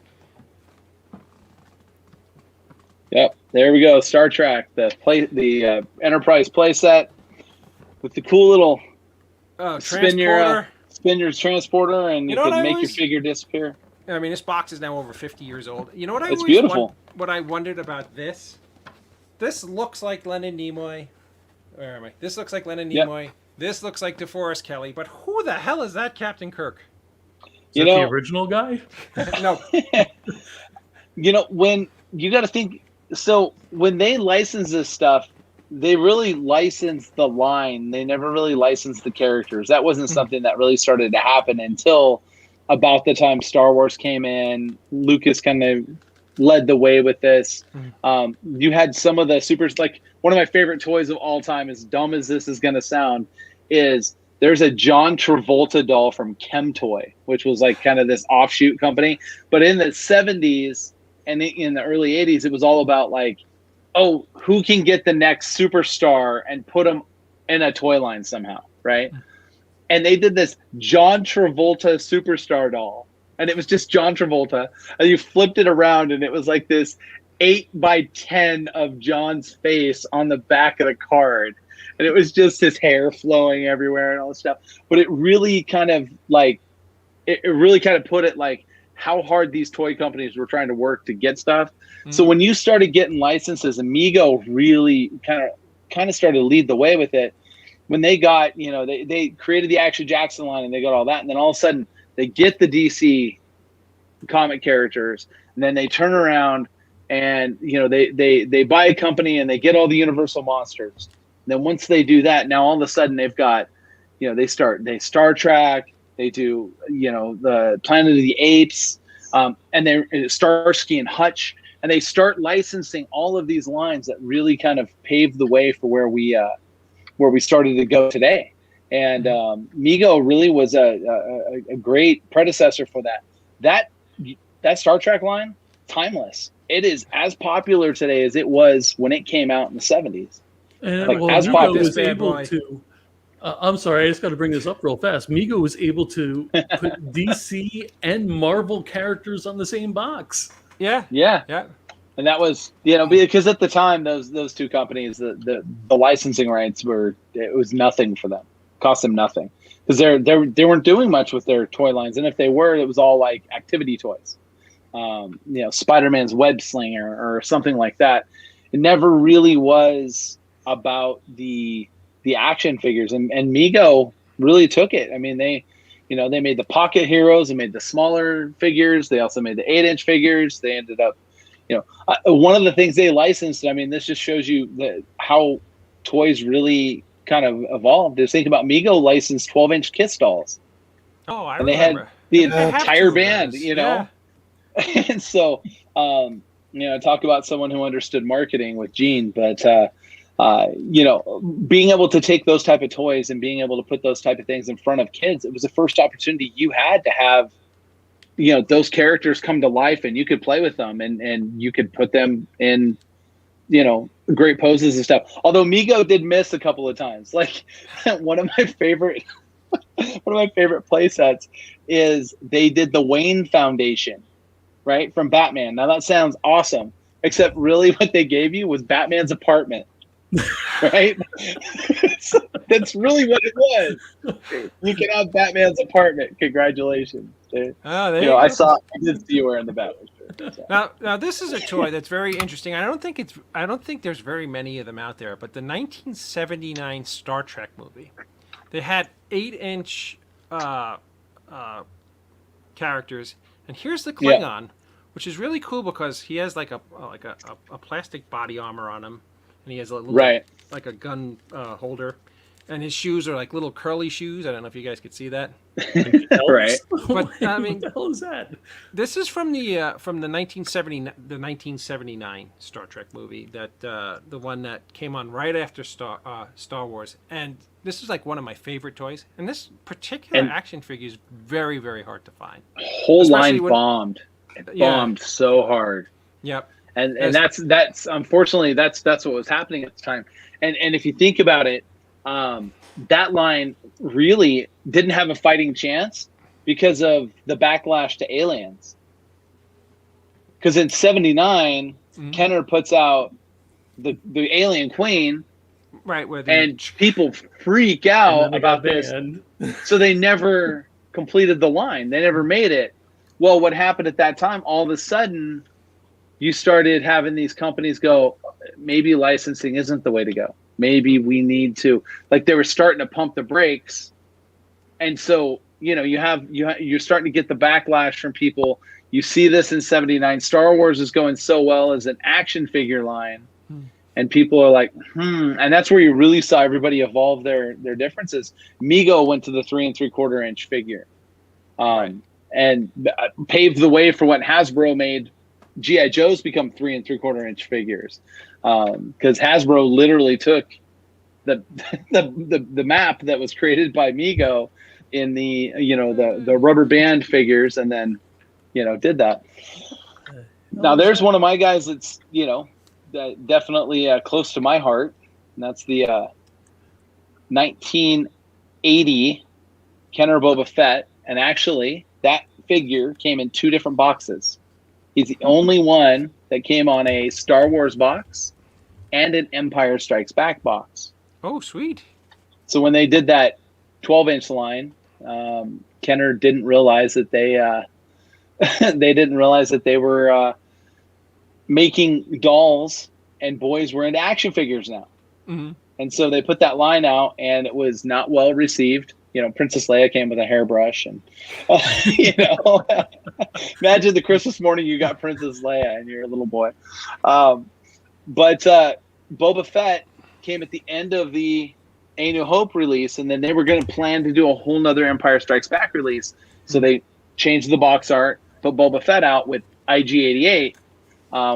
yep, there we go. Star Trek, the Enterprise playset with the cool little spin your transporter, and you know what can I make always- your figure disappear. I mean, this box is now over 50 years old. You know what I It's always beautiful. what I wondered about this? This looks like Leonard Nimoy. Where am I? This looks like Leonard Yep. Nimoy. This looks like DeForest Kelly. But who the hell is that Captain Kirk? Is You that know- the original guy? No. You know, when you got to think, so when they license this stuff, they really licensed the line. They never really licensed the characters. That wasn't something that really started to happen until about the time Star Wars came in. Lucas kind of led the way with this. You had some of the supers, like one of my favorite toys of all time, as dumb as this is going to sound, is there's a John Travolta doll from Chemtoy, which was like kind of this offshoot company. But in the 70s and in the early 80s, it was all about like, oh, who can get the next superstar and put them in a toy line somehow, right? And they did this John Travolta superstar doll, and it was just John Travolta, and you flipped it around, and it was like this 8x10 of John's face on the back of the card, and it was just his hair flowing everywhere and all this stuff. But it really kind of like, it really kind of put it like how hard these toy companies were trying to work to get stuff. So when you started getting licenses, Amigo really kind of started to lead the way with it. When they got, you know, they created the Action Jackson line, and they got all that, and then all of a sudden they get the DC comic characters, and then they turn around and, you know, they buy a company and they get all the Universal monsters. And then once they do that, now all of a sudden they've got, you know, they Star Trek, they do, you know, the Planet of the Apes, and they're Starsky and Hutch, and they start licensing all of these lines that really kind of paved the way for where we started to go today. And Mego really was a great predecessor for that. That Star Trek line, timeless. It is as popular today as it was when it came out in the 70s. And Like, well, as Mego popular- was Bad able boy. to. I'm sorry, I just got to bring this up real fast. Mego was able to put DC and Marvel characters on the same box. Yeah. Yeah. Yeah. And that was, you know, because at the time, those two companies, the licensing rights it was nothing for them, cost them nothing, because they weren't doing much with their toy lines, and if they were, it was all like activity toys, you know, Spider-Man's web slinger or something like that. It never really was about the action figures, and Mego really took it. I mean, they made the pocket heroes, they made the smaller figures, they also made the 8-inch figures. They ended up, you know, one of the things they licensed, I mean, this just shows you how toys really kind of evolved. Just think about Mego licensed 12-inch Kiss dolls. Oh, I And they remember. had the They have entire two of band, those. you know? Yeah. And so, you know, talk about someone who understood marketing with Gene, but, you know, being able to take those type of toys and being able to put those type of things in front of kids, it was the first opportunity you had to have, you know, those characters come to life, and you could play with them, and you could put them in, you know, great poses and stuff. Although Mego did miss a couple of times. Like one of my favorite play sets is they did the Wayne Foundation, right, from Batman. Now that sounds awesome, except really what they gave you was Batman's apartment. Right? That's really what it was. You can have Batman's apartment. Congratulations. Oh, there You you know, I go. did see you wearing the Batman shirt. So. Now this is a toy that's very interesting. I don't think there's very many of them out there. But the 1979 Star Trek movie, they had 8-inch characters, and here's the Klingon, which is really cool because he has like a plastic body armor on him, and he has a little like a gun holder, and his shoes are like little curly shoes. I don't know if you guys could see that. Right. But I mean, what the hell is that? this is from the 1979 Star Trek movie, that the one that came on right after Star Wars, and this is like one of my favorite toys. And this particular action figure is very, very hard to find. Whole Especially line when- bombed. It bombed so hard. Yep. And that's unfortunately that's what was happening at the time. And if you think about it, that line really didn't have a fighting chance because of the backlash to Aliens. Because in '79, Kenner puts out the Alien Queen, right, where and people freak out about this. So they never completed the line. They never made it. Well, what happened at that time? All of a sudden, you started having these companies go, maybe licensing isn't the way to go. Maybe we need to, like, they were starting to pump the brakes. And so, you know, you're starting to get the backlash from people. You see this in '79. Star Wars is going so well as an action figure line. And people are like, And that's where you really saw everybody evolve their differences. Mego went to the 3 3/4 inch figure. And paved the way for when Hasbro made G.I. Joes become 3 3/4 inch figures. Because Hasbro literally took the map that was created by Mego in the rubber band figures, and then did that. Now there's one of my guys that's that definitely close to my heart, and that's the 1980 Kenner Boba Fett, and actually that figure came in 2 different boxes. He's the only one that came on a Star Wars box and an Empire Strikes Back box. Oh, sweet. So when they did that 12-inch line, Kenner didn't realize that they were making dolls, and boys were into action figures now. Mm-hmm. And so they put that line out, and it was not well received. Princess Leia came with a hairbrush, and imagine the Christmas morning you got Princess Leia and you're a little boy. But Boba Fett came at the end of the A New Hope release, and then they were going to plan to do a whole nother Empire Strikes Back release. So they changed the box art, put Boba Fett out with IG-88,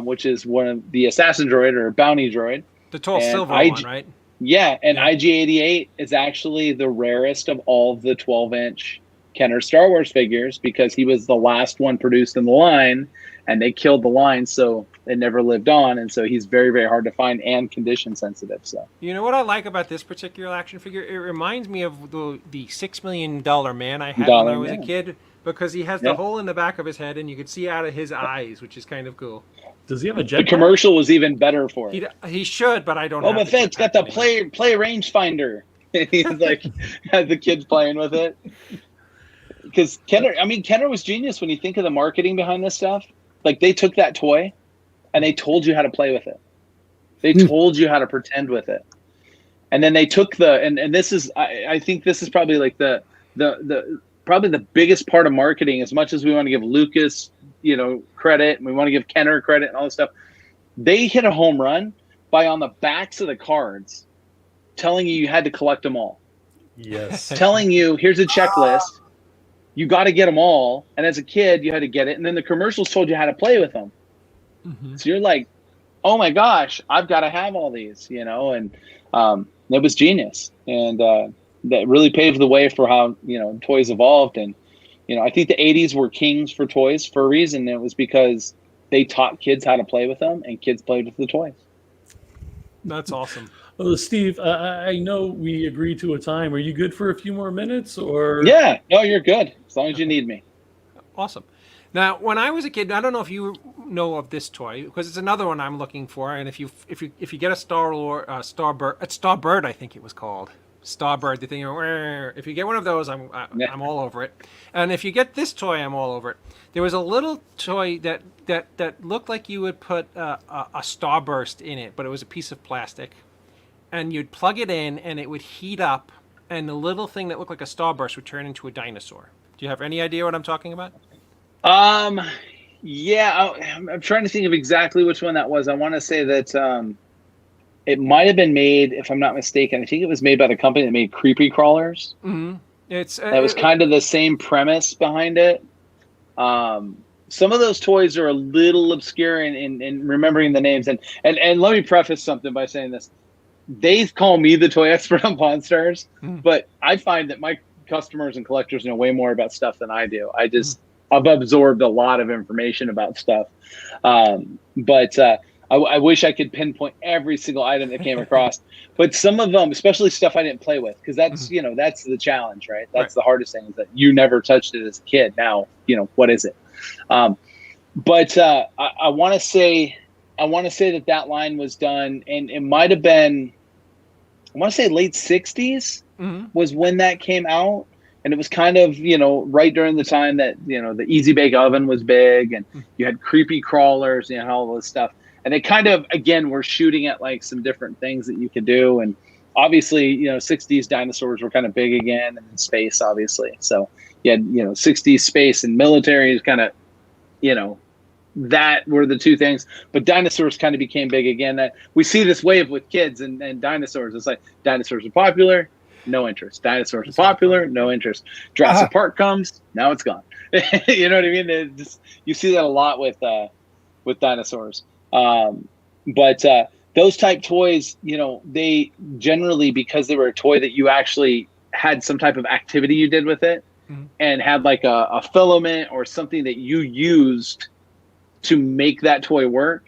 which is one of the assassin droid or bounty droid. The tall silver one, right? Yeah, and IG-88 is actually the rarest of all of the 12-inch Kenner Star Wars figures because he was the last one produced in the line, and they killed the line, so it never lived on, and so he's very, very hard to find and condition sensitive. So you know what I like about this particular action figure? It reminds me of the $6 million man I had when I was a kid, because he has the hole in the back of his head, and you can see out of his eyes, which is kind of cool. Does he have a jetpack? The commercial was even better for it. He should, but I don't. Boba Fett's got the play rangefinder. He's like had the kids playing with it. Because Kenner was genius when you think of the marketing behind this stuff. Like, they took that toy and they told you how to play with it. They told you how to pretend with it. And then they took and this is I think this is probably like the probably the biggest part of marketing, as much as we want to give Lucas, credit, and we want to give Kenner credit and all this stuff. They hit a home run by, on the backs of the cards, telling you had to collect them all. Yes. Telling you, here's a checklist. You got to get them all. And as a kid, you had to get it. And then the commercials told you how to play with them. Mm-hmm. So you're like, oh my gosh, I've got to have all these, and it was genius. And that really paved the way for how, toys evolved. And, I think the 80s were kings for toys for a reason. It was because they taught kids how to play with them, and kids played with the toys. That's awesome. Well, Steve, I know we agreed to a time. Are you good for a few more minutes, or? Yeah, no, you're good as long as you need me. Awesome. Now, when I was a kid, I don't know if you know of this toy, because it's another one I'm looking for. And if you get a Starbird, I think it was called. Starbird, the thing. If you get one of those, I'm all over it. And if you get this toy, I'm all over it. There was a little toy that looked like you would put a starburst in it, but it was a piece of plastic, and you'd plug it in, and it would heat up, and the little thing that looked like a starburst would turn into a dinosaur. Do you have any idea what I'm talking about? Yeah, I'm trying to think of exactly which one that was. I want to say that it might have been made, if I'm not mistaken, I think it was made by the company that made Creepy Crawlers. Mm-hmm. That was kind of the same premise behind it. Some of those toys are a little obscure in remembering the names. And let me preface something by saying this. They call me the toy expert on Pawn Stars, but I find that my customers and collectors know way more about stuff than I do. I've absorbed a lot of information about stuff. But I wish I could pinpoint every single item that came across, but some of them, especially stuff I didn't play with, because that's, that's the challenge, right? That's the hardest thing, is that you never touched it as a kid. Now, what is it? But I want to say that line was done, and it might have been, I want to say late 60s was when that came out. And it was kind of, right during the time that, the Easy Bake Oven was big, and you had Creepy Crawlers, all this stuff. And they kind of, again, were shooting at like some different things that you could do. And obviously, 60s dinosaurs were kind of big again, and in space, obviously. So you had, 60s space and military is kind of, that were the two things. But dinosaurs kind of became big again. That we see this wave with kids and dinosaurs. It's like dinosaurs are popular, no interest. Dinosaurs are popular, no interest. Jurassic Park comes, now it's gone. You know what I mean? You see that a lot with dinosaurs. But those type toys, they generally, because they were a toy that you actually had some type of activity you did with it, and had like a filament or something that you used to make that toy work,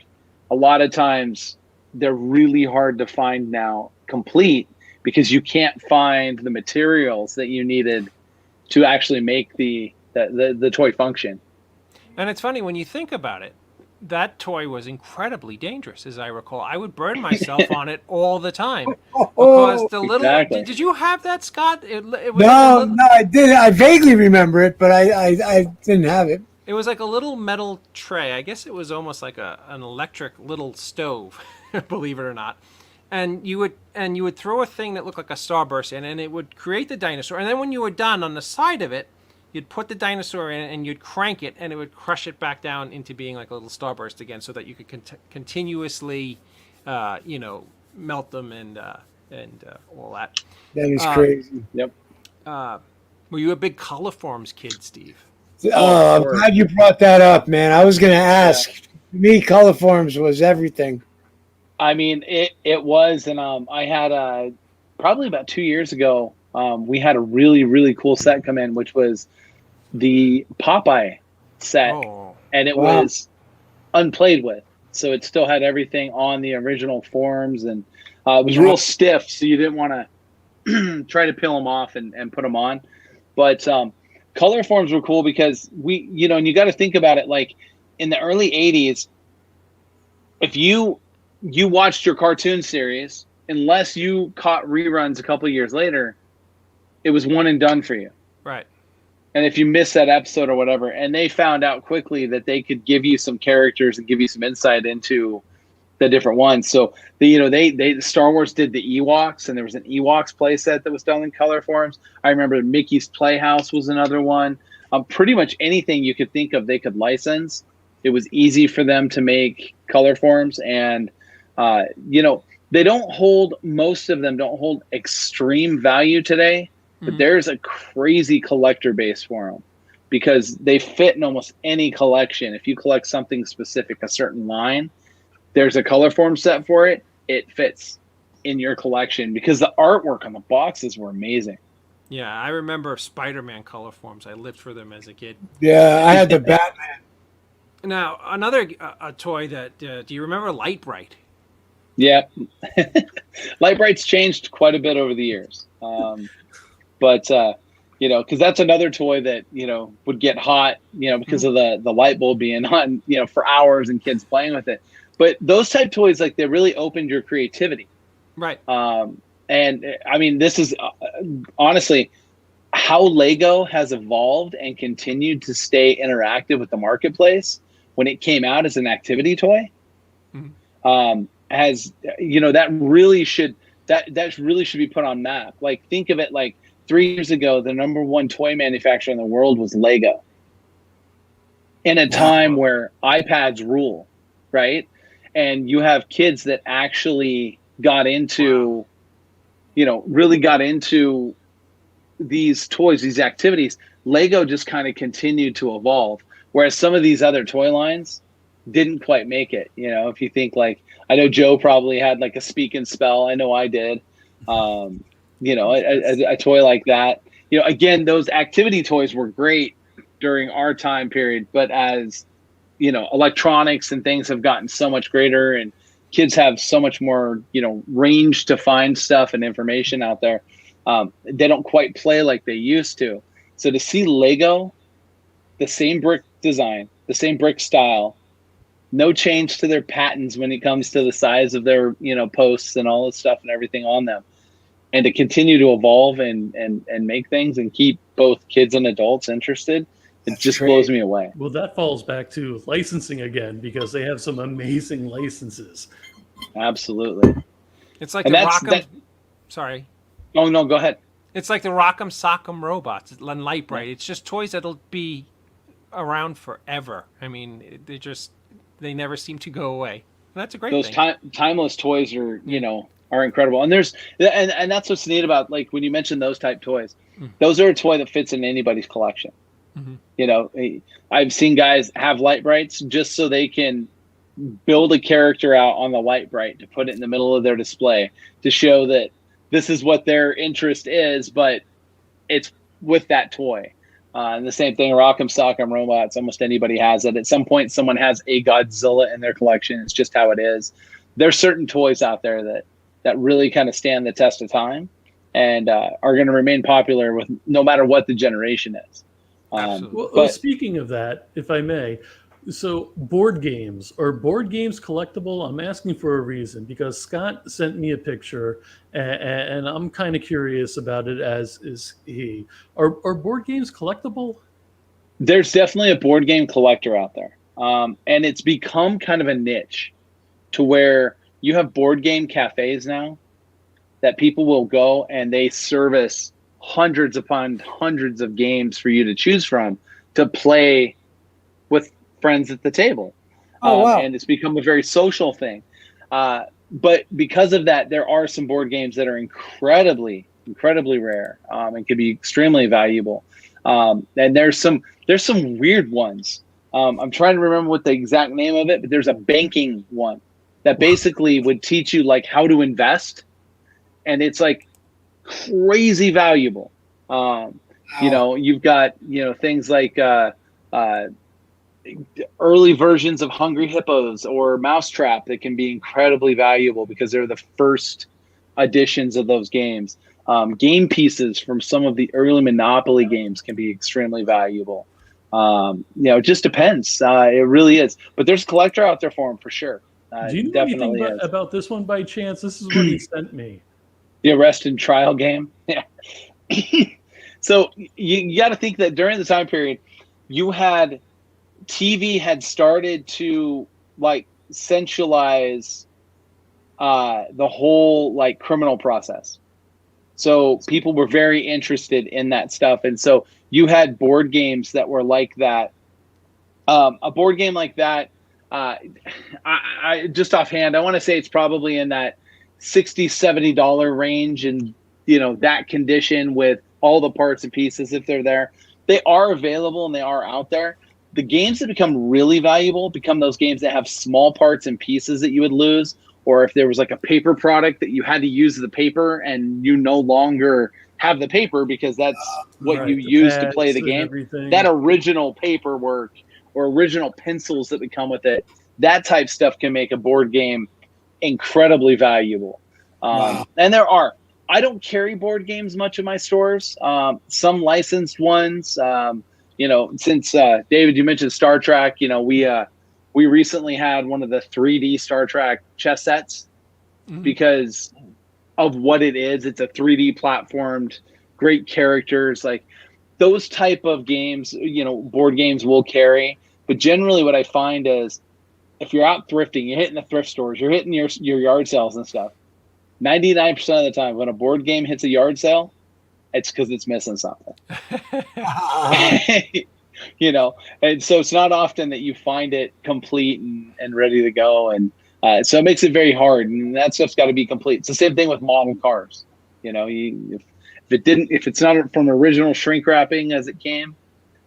a lot of times they're really hard to find now complete, because you can't find the materials that you needed to actually make the toy function. And it's funny when you think about it. That toy was incredibly dangerous, as I recall. I would burn myself on it all the time because the little. Exactly. Did you have that, Scott? It was no, I did. I vaguely remember it, but I didn't have it. It was like a little metal tray. I guess it was almost like an electric little stove, believe it or not. And you would throw a thing that looked like a starburst in, and it would create the dinosaur. And then when you were done, on the side of it, you'd put the dinosaur in, and you'd crank it, and it would crush it back down into being like a little starburst again, so that you could continuously, melt them and all that. That is crazy. Yep. Were you a big Colorforms kid, Steve? Oh, I'm glad you brought that up, man. I was going to ask. Yeah. For me, Colorforms was everything. I mean, it was, and I had probably about 2 years ago. We had a really, really cool set come in, which was the Popeye set, and it was unplayed with. So it still had everything on the original forms, and it was real stiff, so you didn't want to try to peel them off and put them on. But color forms were cool because and you got to think about it, like in the early 80s, if you watched your cartoon series, unless you caught reruns a couple of years later, it was one and done for you. Right. And if you missed that episode or whatever, and they found out quickly that they could give you some characters and give you some insight into the different ones. So they Star Wars did the Ewoks, and there was an Ewoks playset that was done in color forms. I remember Mickey's Playhouse was another one. Pretty much anything you could think of, they could license. It was easy for them to make color forms, and they don't hold, most of them don't hold extreme value today. But there's a crazy collector base for them because they fit in almost any collection. If you collect something specific, a certain line, there's a color form set for it. It fits in your collection because the artwork on the boxes were amazing. Yeah, I remember Spider-Man color forms. I lived for them as a kid. Yeah, I had the Batman. Now, another a toy that, do you remember Light Bright? Yeah. Light Bright's changed quite a bit over the years. But, because that's another toy that, would get hot, because of the light bulb being on, for hours and kids playing with it. But those type toys, like, they really opened your creativity. Right. And I mean, this is honestly how Lego has evolved and continued to stay interactive with the marketplace when it came out as an activity toy. Has, you know, that really should be put on map. Like, think of it like 3 years ago, the number one toy manufacturer in the world was Lego. In a time where iPads rule, right? And you have kids that actually got into, you know, really got into these toys, these activities. Lego just kind of continued to evolve, whereas some of these other toy lines didn't quite make it. You know, if you think like, I know Joe probably had like a Speak and Spell. I know I did. You know, a toy like that. You know, again, those activity toys were great during our time period, but as you know, electronics and things have gotten so much greater, and kids have so much more, you know, range to find stuff and information out there. They don't quite play like they used to. So to see Lego, the same brick design, the same brick style, no change to their patterns when it comes to the size of their, you know, posts and all this stuff and everything on them, and to continue to evolve and make things and keep both kids and adults interested, it just blows me away. Well, that falls back to licensing again, because they have some amazing licenses. Absolutely. It's like And the that's- Rock'em. that- Sorry. Oh no, go ahead. It's like the Rock'em Sock'em robots and Lightbright. It's just toys that'll be around forever. I mean, they never seem to go away. And that's a great Those thing. timeless toys are, you know, are incredible. And and that's what's neat about, like, when you mention those type toys, those are a toy that fits in anybody's collection. You know, I've seen guys have Lightbrights just so they can build a character out on the Lightbright to put it in the middle of their display to show that this is what their interest is, but it's with that toy. And the same thing, Rock'em Sock'em robots, almost anybody has it. At some point, someone has a Godzilla in their collection. It's just how it is. There's certain toys out there that really kind of stand the test of time and are going to remain popular with no matter what the generation is. Well, speaking of that, if I may, so board games, are board games collectible? I'm asking for a reason, because Scott sent me a picture and I'm kind of curious about it, as is he. Are board games collectible? There's definitely a board game collector out there. And it's become kind of a niche to where you have board game cafes now that people will go and they service hundreds upon hundreds of games for you to choose from to play with friends at the table. Oh, wow. And it's become a very social thing. But because of that, there are some board games that are incredibly rare and can be extremely valuable. And there's some weird ones. I'm trying to remember what the exact name of it, but there's a banking one that basically would teach you like how to invest. And it's like crazy valuable. You know, you've got, you know, things like early versions of Hungry Hippos or Mousetrap that can be incredibly valuable because they're the first editions of those games. Game pieces from some of the early Monopoly games can be extremely valuable. You know, it just depends. It really is. But there's a collector out there for them for sure. Do you know anything about this one by chance? This is what he sent me. The arrest and trial game. Yeah. So you got to think that during the time period, you had TV had started to like centralize the whole like criminal process. So people were very interested in that stuff. And so you had board games that were like that. A board game like that, I just offhand, I want to say it's probably in that $60, $70 range, and you know, that condition with all the parts and pieces if they're there. They are available and they are out there. The games that become really valuable become those games that have small parts and pieces that you would lose, or if there was like a paper product that you had to use the paper and you no longer have the paper because that's what you use to play the game. Everything. That original paperwork or original pencils that would come with it, that type stuff can make a board game incredibly valuable. And there are. I don't carry board games much in my stores. Some licensed ones. You know, since David, you mentioned Star Trek. You know, we recently had one of the 3D Star Trek chess sets because of what it is. It's a 3D platformed, great characters, like those type of games, board games will carry. But generally what I find is if you're out thrifting, you're hitting the thrift stores, you're hitting your yard sales and stuff, 99% of the time when a board game hits a yard sale, it's because it's missing something. And so it's not often that you find it complete and ready to go. And so it makes it very hard. And that stuff's got to be complete. It's the same thing with model cars. If it's not from original shrink wrapping as it came,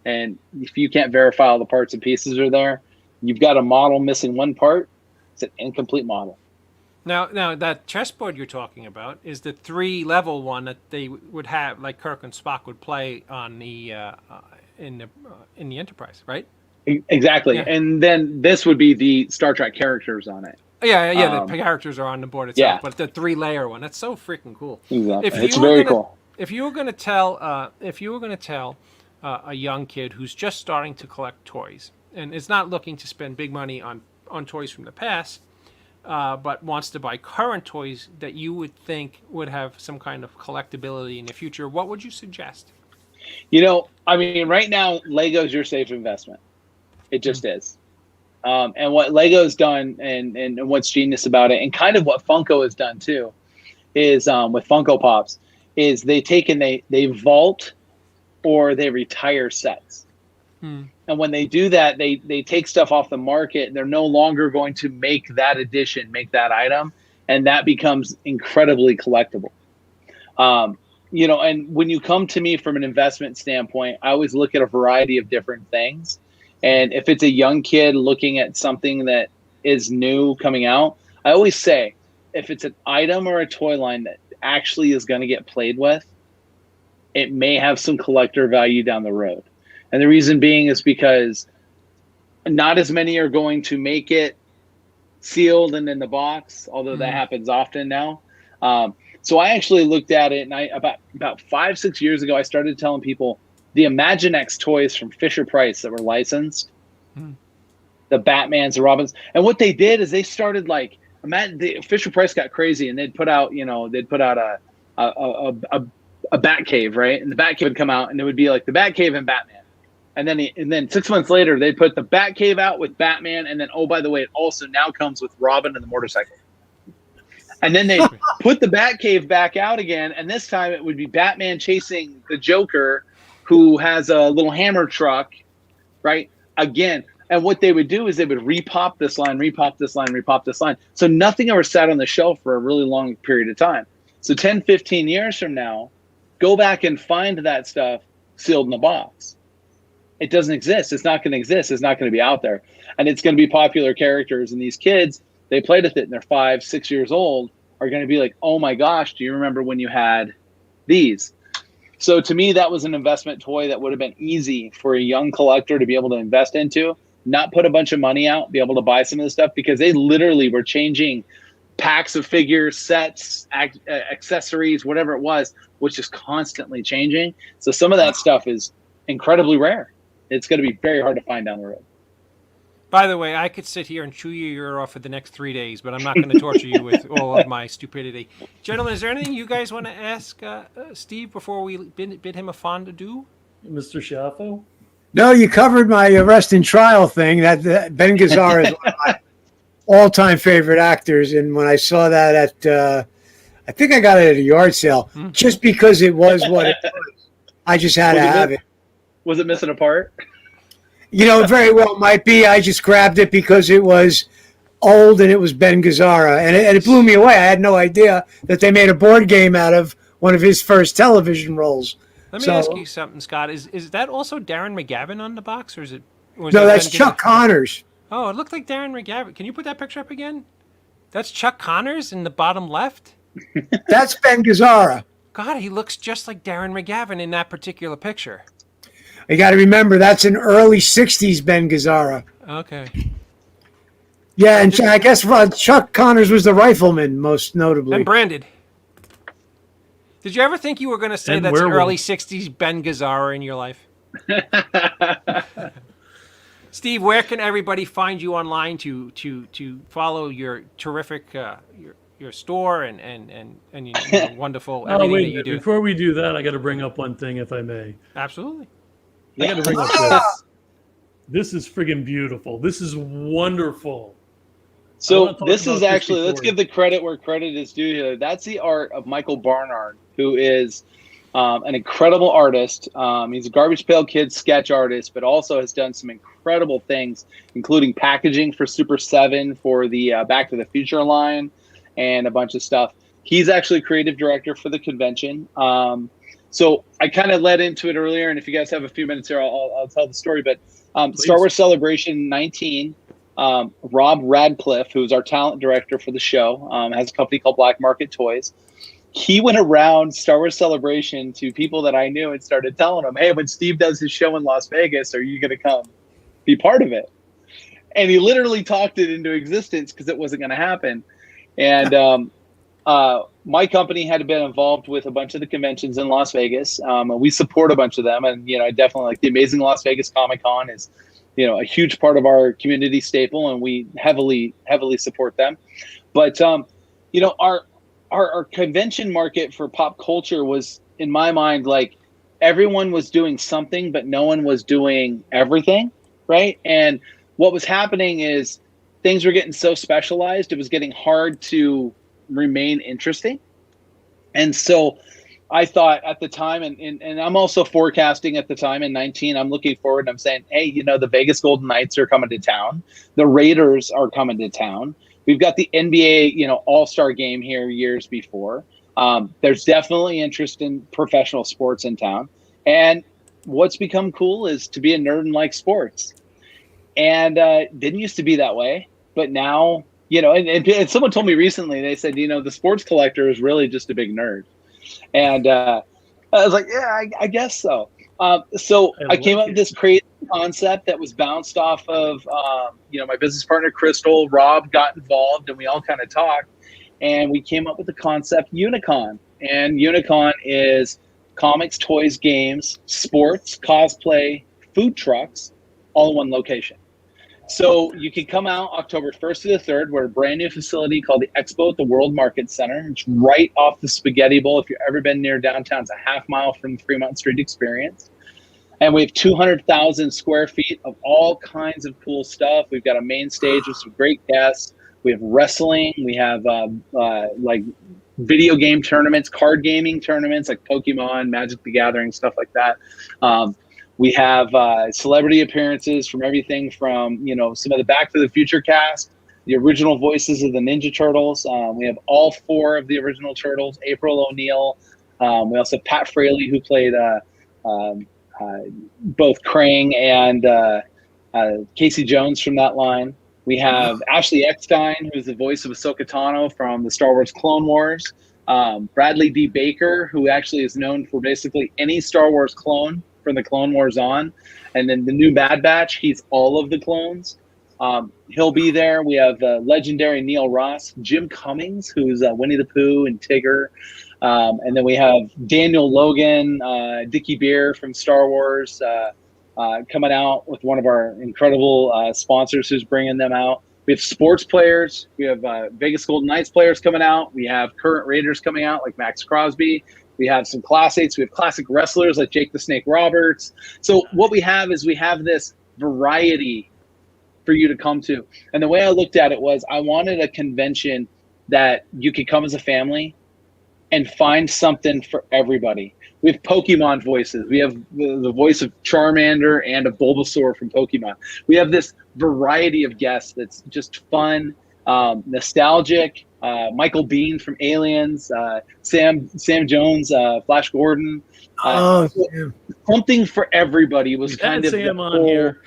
and if you can't verify all the parts and pieces are there, you've got a model missing one part. It's an incomplete model. Now that chessboard you're talking about is the 3-level one that they would have, like Kirk and Spock would play on the in the Enterprise, right? Exactly. Yeah. And then this would be the Star Trek characters on it. Yeah. The characters are on the board itself, but the 3-layer one, that's so freaking cool. Exactly. It's very cool. If you were going to tell a young kid who's just starting to collect toys and is not looking to spend big money on toys from the past, but wants to buy current toys that you would think would have some kind of collectability in the future, what would you suggest? Right now, Lego's your safe investment. It just is. And what Lego's done and what's genius about it, and kind of what Funko has done too, is with Funko Pops, is they take and they vault or they retire sets. And when they do that, they take stuff off the market. They're no longer going to make that edition, make that item, and that becomes incredibly collectible. And when you come to me from an investment standpoint, I always look at a variety of different things. And if it's a young kid looking at something that is new coming out, I always say, if it's an item or a toy line that actually is going to get played with, it may have some collector value down the road. And the reason being is because not as many are going to make it sealed and in the box, although that happens often now. So I actually looked at it, and about 5-6 years ago, I started telling people the Imaginext toys from Fisher-Price that were licensed, the Batmans, the Robins. And what they did is they started Fisher-Price got crazy, and they'd put out a Batcave, right? And the Batcave would come out, and it would be like the Batcave and Batman. And then 6 months later, they'd put the Batcave out with Batman, and then, oh, by the way, it also now comes with Robin and the motorcycle. And then they put the Batcave back out again, and this time it would be Batman chasing the Joker, who has a little hammer truck, right? Again. And what they would do is they would repop this line, repop this line, repop this line. So nothing ever sat on the shelf for a really long period of time. So 10, 15 years from now, go back and find that stuff sealed in the box. It doesn't exist. It's not going to exist. It's not going to be out there. And it's going to be popular characters. And these kids, they played with it and they're 5, 6 years old, are going to be like, oh my gosh, do you remember when you had these? So to me, that was an investment toy that would have been easy for a young collector to be able to invest into, not put a bunch of money out, be able to buy some of this stuff, because they literally were changing packs of figures, sets, accessories, whatever it was just constantly changing. So some of that stuff is incredibly rare. It's going to be very hard to find down the road. By the way, I could sit here and chew your ear off for the next 3 days, but I'm not going to torture you with all of my stupidity. Gentlemen, is there anything you guys want to ask Steve before we bid him a fond adieu? Mr. Schiaffo? No, you covered my arrest and trial thing. That Ben Gazzara is one of my all-time favorite actors, and when I saw that at, I think I got it at a yard sale, just because it was what it was. I just had to have it. Was it missing a part? It very well might be. I just grabbed it because it was old and it was Ben Gazzara, and it blew me away. I had no idea that they made a board game out of one of his first television roles. Let me ask you something, Scott. Is that also Darren McGavin on the box, or is it? No, that's Chuck Connors. Oh, it looked like Darren McGavin. Can you put that picture up again? That's Chuck Connors in the bottom left? That's Ben Gazzara. God, he looks just like Darren McGavin in that particular picture. You got to remember, that's an early 60s Ben Gazzara. Okay. Yeah, and I guess Chuck Connors was the rifleman, most notably. And branded. Did you ever think you were going to say that's early 60s Ben Gazzara in your life? Steve, where can everybody find you online to follow your terrific your store and your wonderful Oh, everything wait that a you minute. do. Before we do that, I got to bring up one thing, if I may. Absolutely. I got to bring up this. This is friggin' beautiful. This is wonderful. So this is about this actually, let's before. give the credit where credit is due here. That's the art of Michael Barnard, who is an incredible artist. He's a Garbage Pail Kids sketch artist, but also has done some incredible things, including packaging for Super 7 for the Back to the Future line and a bunch of stuff. He's actually creative director for the convention. So I kind of led into it earlier, and if you guys have a few minutes here, I'll tell the story. But Star Wars Celebration 19, Rob Radcliffe, who's our talent director for the show, has a company called Black Market Toys. He went around Star Wars Celebration to people that I knew and started telling them, hey, when Steve does his show in Las Vegas, are you going to come be part of it? And he literally talked it into existence because it wasn't going to happen. And my company had been involved with a bunch of the conventions in Las Vegas. We support a bunch of them. And, I definitely like the Amazing Las Vegas Comic Con is, a huge part of our community staple, and we heavily support them. But, our convention market for pop culture was, in my mind, like everyone was doing something, but no one was doing everything, right? And what was happening is things were getting so specialized, it was getting hard to remain interesting. And so I thought at the time, and I'm also forecasting at the time in 19, I'm looking forward and I'm saying, hey, the Vegas Golden Knights are coming to town. The Raiders are coming to town. We've got the NBA, all-star game here years before. There's definitely interest in professional sports in town. And what's become cool is to be a nerd and like sports. And didn't used to be that way. But now, and someone told me recently, they said, the sports collector is really just a big nerd. And I was like, yeah, I guess so. So I came up with this crazy concept that was bounced off of, my business partner, Crystal. Rob got involved and we all kind of talked. And we came up with the concept Unicon. And Unicon is comics, toys, games, sports, cosplay, food trucks, all in one location. So you can come out October 1st to the 3rd. We're a brand new facility called the Expo at the World Market Center. It's right off the Spaghetti Bowl. If you've ever been near downtown, it's a half mile from the Fremont Street Experience. And we have 200,000 square feet of all kinds of cool stuff. We've got a main stage with some great guests. We have wrestling. We have like video game tournaments, card gaming tournaments like Pokemon, Magic the Gathering, stuff like that. We have celebrity appearances from everything from, some of the Back to the Future cast, the original voices of the Ninja Turtles. We have all 4 of the original Turtles, April O'Neil. We also have Pat Fraley, who played both Krang and Casey Jones from that line. We have Ashley Eckstein, who's the voice of Ahsoka Tano from the Star Wars Clone Wars. Bradley D. Baker, who actually is known for basically any Star Wars clone from the Clone Wars on. And then the new Bad Batch, he's all of the clones. He'll be there. We have legendary Neil Ross, Jim Cummings, who's Winnie the Pooh and Tigger. And then we have Daniel Logan, Dickie Beer from Star Wars coming out with one of our incredible sponsors who's bringing them out. We have sports players. We have Vegas Golden Knights players coming out. We have current Raiders coming out like Max Crosby. We have some classics. We have classic wrestlers like Jake the Snake Roberts. So what we have is we have this variety for you to come to. And the way I looked at it was I wanted a convention that you could come as a family and find something for everybody. We have Pokemon voices. We have the voice of Charmander and of Bulbasaur from Pokemon. We have this variety of guests that's just fun, nostalgic. Michael Biehn from Aliens, Sam Jones, Flash Gordon. Something for everybody was kind of Sam on here.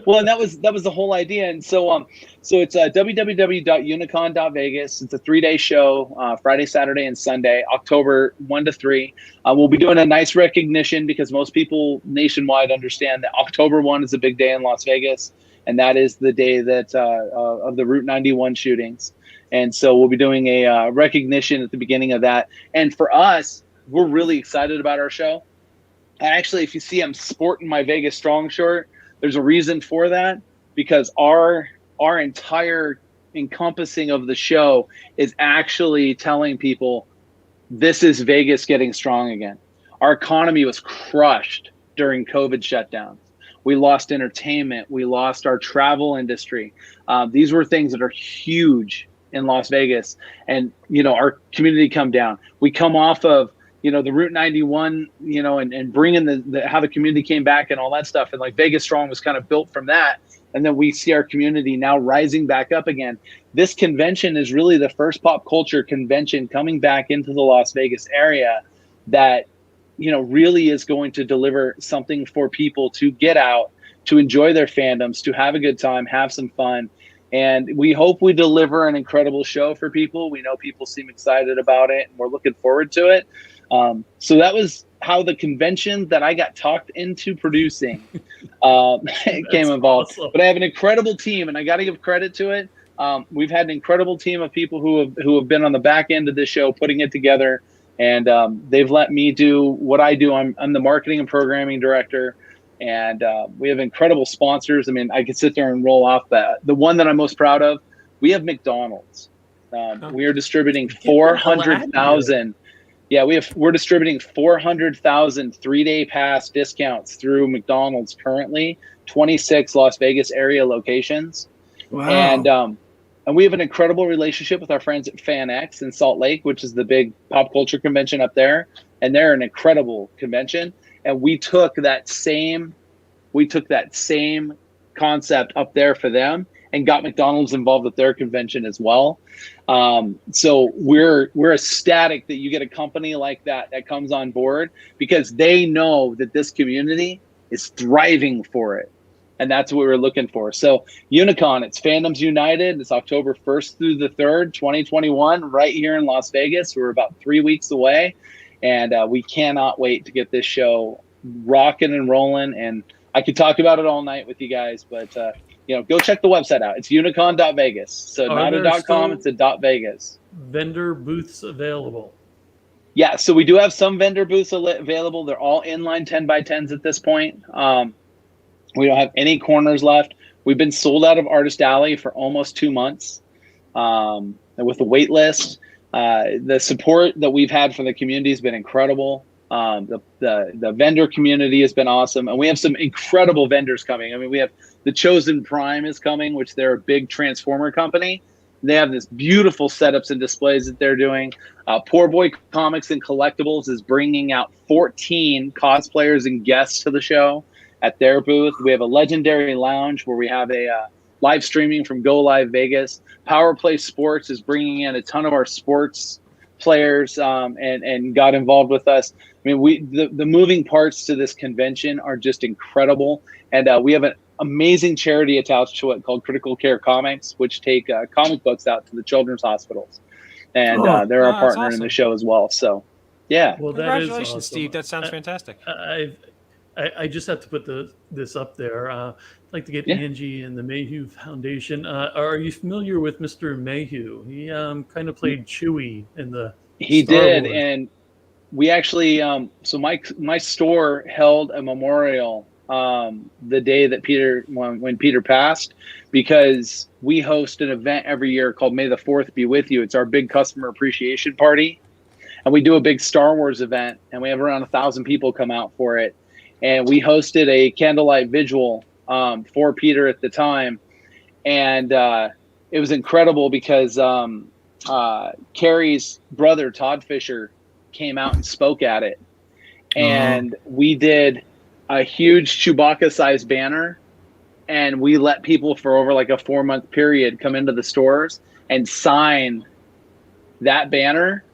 Well, and that was the whole idea. And so it's www.unicon.vegas. It's a 3-day show, Friday, Saturday, and Sunday, October 1 to 3. We'll be doing a nice recognition because most people nationwide understand that October 1 is a big day in Las Vegas, and that is the day that of the Route 91 shootings. And so we'll be doing a recognition at the beginning of that. And for us, we're really excited about our show. Actually, if you see I'm sporting my Vegas Strong shirt, there's a reason for that, because our entire encompassing of the show is actually telling people this is Vegas getting strong again. Our economy was crushed during COVID shutdowns. We lost entertainment. We lost our travel industry. These were things that are huge in Las Vegas. And, our community come down. We come off of, the Route 91, and bringing the how the community came back and all that stuff. And like Vegas Strong was kind of built from that. And then we see our community now rising back up again. This convention is really the first pop culture convention coming back into the Las Vegas area that, really is going to deliver something for people to get out, to enjoy their fandoms, to have a good time, have some fun. And we hope we deliver an incredible show for people. We know people seem excited about it, and we're looking forward to it. So that was how the convention that I got talked into producing came involved. Awesome. But I have an incredible team, and I got to give credit to it. We've had an incredible team of people who have been on the back end of this show, putting it together, and they've let me do what I do. I'm the marketing and programming director, and we have incredible sponsors. I mean, I could sit there and roll off that. The one that I'm most proud of, we have McDonald's. We are distributing 400,000. Yeah, we're distributing 400,000 3-day pass discounts through McDonald's currently, 26 Las Vegas area locations. Wow. And we have an incredible relationship with our friends at FanX in Salt Lake, which is the big pop culture convention up there. And they're an incredible convention. And we took that same concept up there for them and got McDonald's involved with their convention as well. So we're ecstatic that you get a company like that comes on board, because they know that this community is thriving for it. And that's what we're looking for. So Unicon, it's Fandoms United. It's October 1st through the 3rd, 2021, right here in Las Vegas. We're about 3 weeks away. And we cannot wait to get this show rocking and rolling. And I could talk about it all night with you guys, but go check the website out. It's unicon.vegas. So not a .com, it's a .vegas. Vendor booths available? Yeah, so we do have some vendor booths available. They're all inline 10x10s at this point. We don't have any corners left. We've been sold out of Artist Alley for almost 2 months with the wait list. The support that we've had from the community has been incredible. The vendor community has been awesome. And we have some incredible vendors coming. I mean, we have the Chosen Prime is coming, which they're a big Transformer company. They have this beautiful setups and displays that they're doing. Poor Boy Comics and Collectibles is bringing out 14 cosplayers and guests to the show at their booth. We have a Legendary Lounge where we have a live streaming from Go Live Vegas. Power Play Sports is bringing in a ton of our sports players and got involved with us. I mean, the moving parts to this convention are just incredible. And we have an amazing charity attached to it called Critical Care Comics, which take comic books out to the children's hospitals. And they're our partner awesome. In the show as well. So, yeah. Well, congratulations, awesome. Steve. That sounds fantastic. I just have to put this up there. I'd like to get Angie and the Mayhew Foundation. Are you familiar with Mr. Mayhew? He kind of played Chewie in the He Star did, Wars. and we actually so my store held a memorial the day that when Peter passed, because we host an event every year called May the 4th Be With You. It's our big customer appreciation party, and we do a big Star Wars event, and we have around 1,000 people come out for it. And we hosted a candlelight vigil for Peter at the time. And it was incredible because Carrie's brother, Todd Fisher, came out and spoke at it. And we did a huge Chewbacca-sized banner. And we let people for over like a 4-month period come into the stores and sign that banner.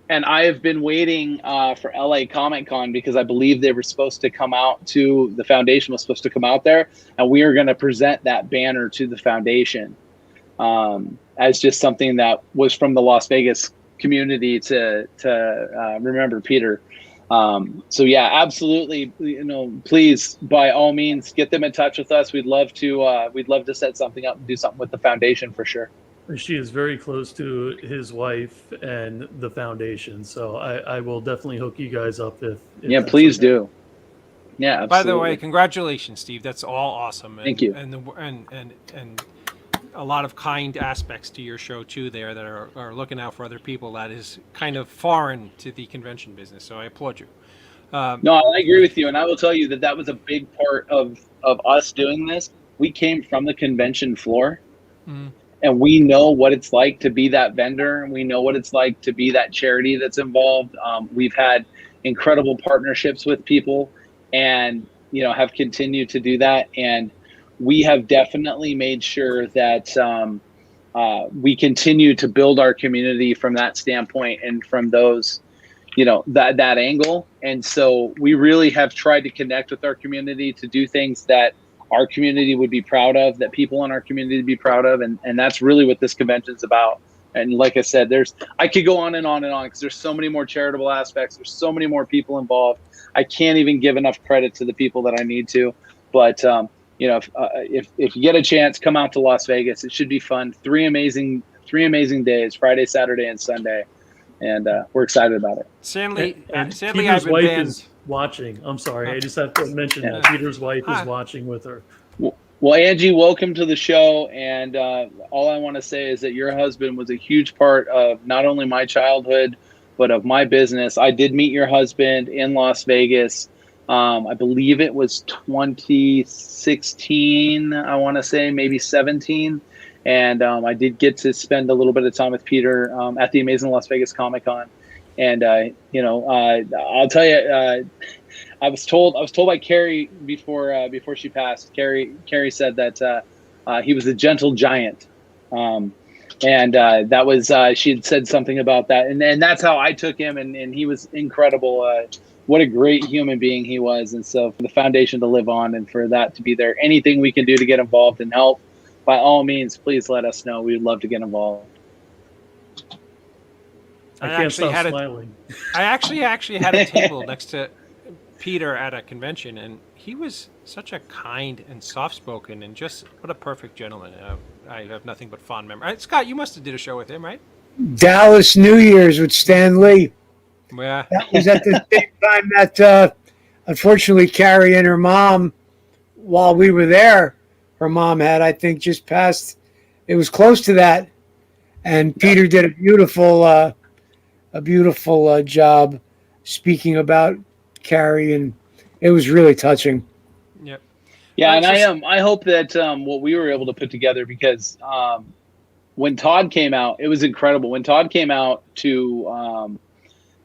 And I have been waiting for LA Comic Con, because I believe they were supposed to come out to the foundation was supposed to come out there, and we are going to present that banner to the foundation as just something that was from the Las Vegas community to remember Peter. So yeah, absolutely. Please, by all means, get them in touch with us. We'd love to set something up and do something with the foundation for sure. She is very close to his wife and the foundation, so I will definitely hook you guys up if yeah, please do. Yeah, absolutely. By the way, congratulations, Steve. That's all awesome. Thank you. And a lot of kind aspects to your show too there that are looking out for other people that is kind of foreign to the convention business. So I applaud you. No, I agree with you, and I will tell you that was a big part of us doing this. We came from the convention floor, and we know what it's like to be that vendor, and we know what it's like to be that charity that's involved. We've had incredible partnerships with people, and have continued to do that, and we have definitely made sure that we continue to build our community from that standpoint and from those. That angle. And so we really have tried to connect with our community to do things that our community would be proud of, that people in our community would be proud of. And that's really what this convention is about. And like I said, I could go on and on and on because there's so many more charitable aspects. There's so many more people involved. I can't even give enough credit to the people that I need to. But, if you get a chance, come out to Las Vegas. It should be fun. Three amazing days, Friday, Saturday, and Sunday. And we're excited about it. Sadly, and sadly Peter's I've been wife banned. is watching. I'm sorry, I just have to mention that Peter's wife is watching with her. Well, Angie, welcome to the show. And all I want to say is that your husband was a huge part of not only my childhood, but of my business. I did meet your husband in Las Vegas. I believe it was 2016, I want to say, maybe 17. And I did get to spend a little bit of time with Peter at the Amazing Las Vegas Comic Con. And, I'll tell you, I was told by Carrie before she passed. Carrie said that he was a gentle giant. And that was, she had said something about that. And that's how I took him. And he was incredible. What a great human being he was. And so for the foundation to live on and for that to be there, anything we can do to get involved and help, by all means, please let us know. We'd love to get involved. I can't stop smiling. I actually had a table next to Peter at a convention, and he was such a kind and soft-spoken and just what a perfect gentleman. I have nothing but fond memories. Scott, you must have did a show with him, right? Dallas New Year's with Stan Lee. Yeah. That was at the same time that, unfortunately, Carrie and her mom, while we were there, her mom had, I think, just passed. It was close to that, and Peter did a beautiful job speaking about Carrie, and it was really touching. Yep. Yeah, and I hope that what we were able to put together, because when Todd came out, it was incredible. When Todd came out to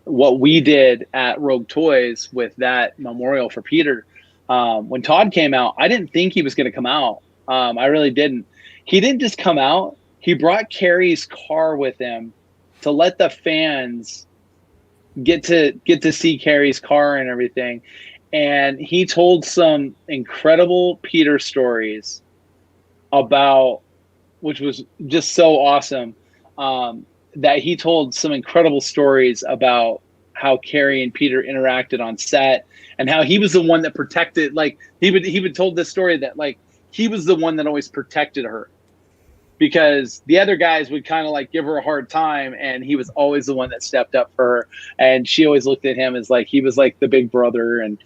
what we did at Rogue Toys with that memorial for Peter, when Todd came out, I didn't think he was going to come out. I really didn't. He didn't just come out. He brought Carrie's car with him to let the fans get to see Carrie's car and everything. And he told some incredible Peter stories about, which was just so awesome, that he told some incredible stories about how Carrie and Peter interacted on set and how he was the one that protected, like he would told this story that like he was the one that always protected her because the other guys would kind of like give her a hard time, and he was always the one that stepped up for her. And she always looked at him as like he was like the big brother, and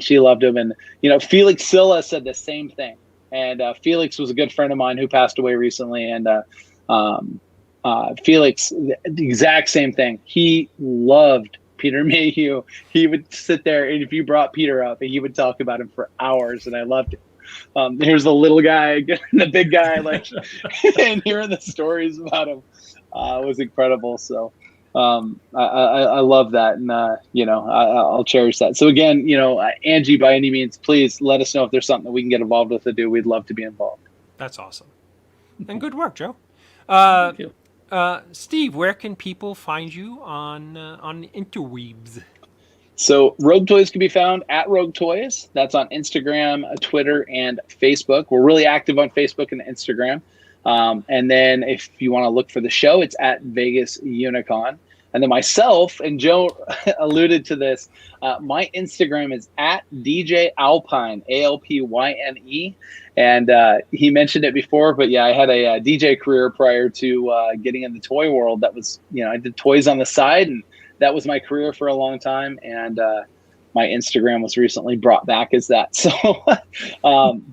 she loved him. And Felix Silla said the same thing. And Felix was a good friend of mine who passed away recently, and Felix, the exact same thing. He loved Peter Mayhew. He would sit there, and if you brought Peter up, he would talk about him for hours, and I loved it. Here's the little guy and the big guy, like, and hearing the stories about him was incredible. So I love that, and I'll cherish that. So again, Angie, by any means, please let us know if there's something that we can get involved with to do. We'd love to be involved. That's awesome, and good work, Joe. Thank you. Steve, where can people find you on interweebs? So Rogue Toys can be found at Rogue Toys. That's on Instagram, Twitter, and Facebook. We're really active on Facebook and Instagram. And then if you want to look for the show, it's at Vegas Unicon. And then myself, and Joe alluded to this, my Instagram is at DJ Alpine, Alpyne. And he mentioned it before, but yeah, I had a DJ career prior to getting in the toy world. That was, I did toys on the side, and that was my career for a long time. And my Instagram was recently brought back as that. So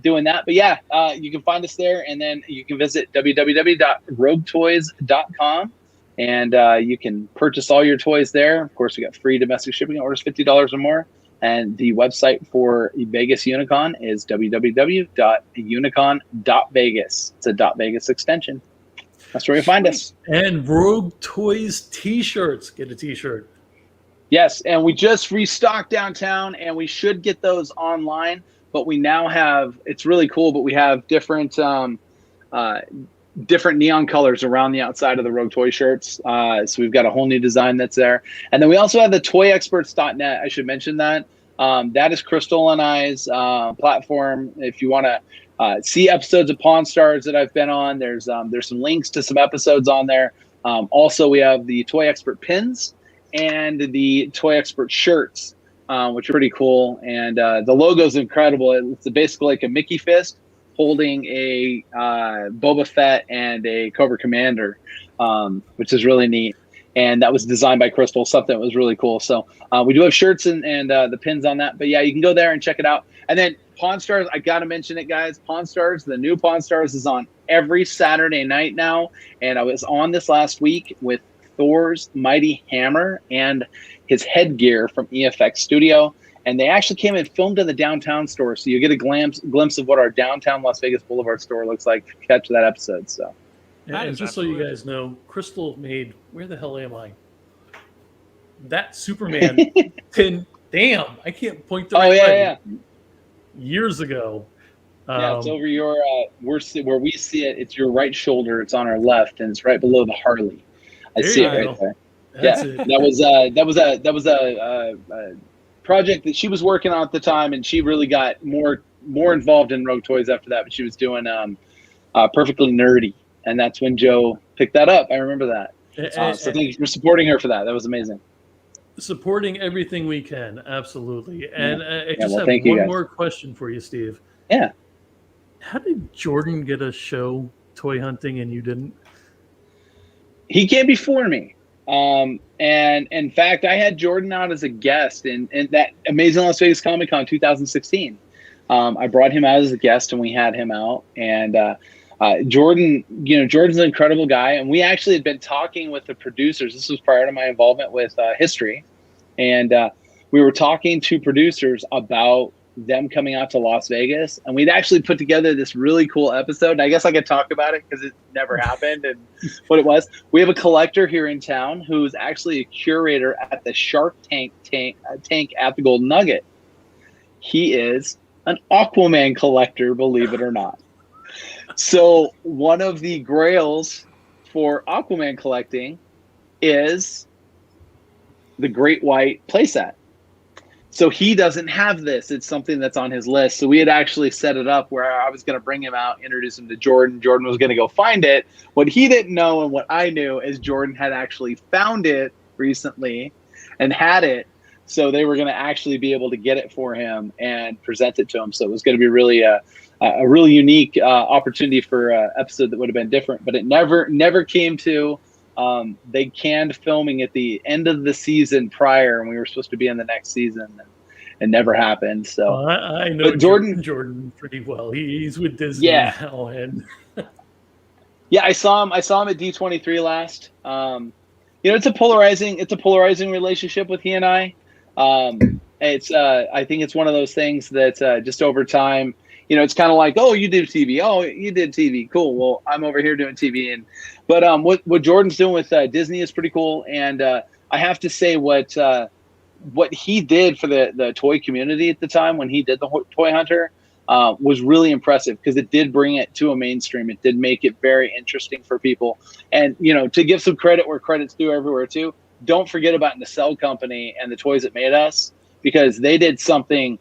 doing that. But yeah, you can find us there, and then you can visit www.roguetoys.com, and you can purchase all your toys there. Of course, we got free domestic shipping at orders $50 or more. And the website for Vegas Unicon is www.unicon.vegas. It's a .vegas extension. That's where you find us. And Rogue Toys t-shirts. Get a t-shirt. Yes, and we just restocked downtown, and we should get those online. But we now have, it's really cool, but we have different neon colors around the outside of the Rogue Toy shirts. So we've got a whole new design that's there. And then we also have the toyexperts.net. I should mention that. That is Crystal and I's platform. If you want to see episodes of Pawn Stars that I've been on, there's some links to some episodes on there. Also, we have the Toy Expert pins and the Toy Expert shirts, which are pretty cool. And the logo's incredible. It's basically like a Mickey fist holding a Boba Fett and a Cobra Commander, which is really neat. And that was designed by Crystal, something that was really cool. So we do have shirts and the pins on that. But yeah, you can go there and check it out. And then Pawn Stars, I got to mention it, guys. Pawn Stars, the new Pawn Stars is on every Saturday night now. And I was on this last week with Thor's mighty hammer and his headgear from EFX Studio. And they actually came and filmed in the downtown store. So you get a glimpse of what our downtown Las Vegas Boulevard store looks like. Catch that episode. So. And just so you guys know, Crystal made, where the hell am I? That Superman pin. Damn, I can't point the right way. Yeah. Years ago. Yeah, it's over your, where we see it, it's your right shoulder. It's on our left, and it's right below the Harley. I see it right there. That's yeah, it. that was a project that she was working on at the time, and she really got more involved in Rogue Toys after that. But she was doing Perfectly Nerdy, and that's when Joe picked that up. I remember that. So thank you for supporting her for that. That was amazing. Supporting everything we can, absolutely. And I just have thank you, one guys. more question for you, Steve. Yeah. How did Jordan get a show toy hunting and you didn't? He came before me. And in fact, I had Jordan out as a guest in that amazing Las Vegas Comic Con 2016. I brought him out as a guest, and we had him out. And Jordan, Jordan's an incredible guy. And we actually had been talking with the producers. This was prior to my involvement with History. And we were talking to producers about them coming out to Las Vegas, and we'd actually put together this really cool episode. And I guess I could talk about it because it never happened and what it was. We have a collector here in town who's actually a curator at the Shark Tank at the Golden Nugget. He is an Aquaman collector, believe it or not. So one of the grails for Aquaman collecting is the Great White playset. So he doesn't have this. It's something that's on his list. So we had actually set it up where I was going to bring him out, introduce him to Jordan. Jordan was going to go find it. What he didn't know and what I knew is Jordan had actually found it recently and had it. So they were going to actually be able to get it for him and present it to him. So it was going to be really a really unique opportunity for an episode that would have been different. But it never came to. They canned filming at the end of the season prior, and we were supposed to be in the next season, and it never happened. So I know Jordan pretty well. He's with Disney now, and yeah, I saw him at D23 last. It's a polarizing relationship with he and I. I think it's one of those things that just over time. It's kind of like, oh, you did TV. Oh, you did TV. Cool. Well, I'm over here doing TV. But what Jordan's doing with Disney is pretty cool. And I have to say what he did for the toy community at the time when he did the Toy Hunter was really impressive because it did bring it to a mainstream. It did make it very interesting for people. And, to give some credit where credit's due everywhere too, don't forget about Nacelle Company and the Toys That Made Us, because they did something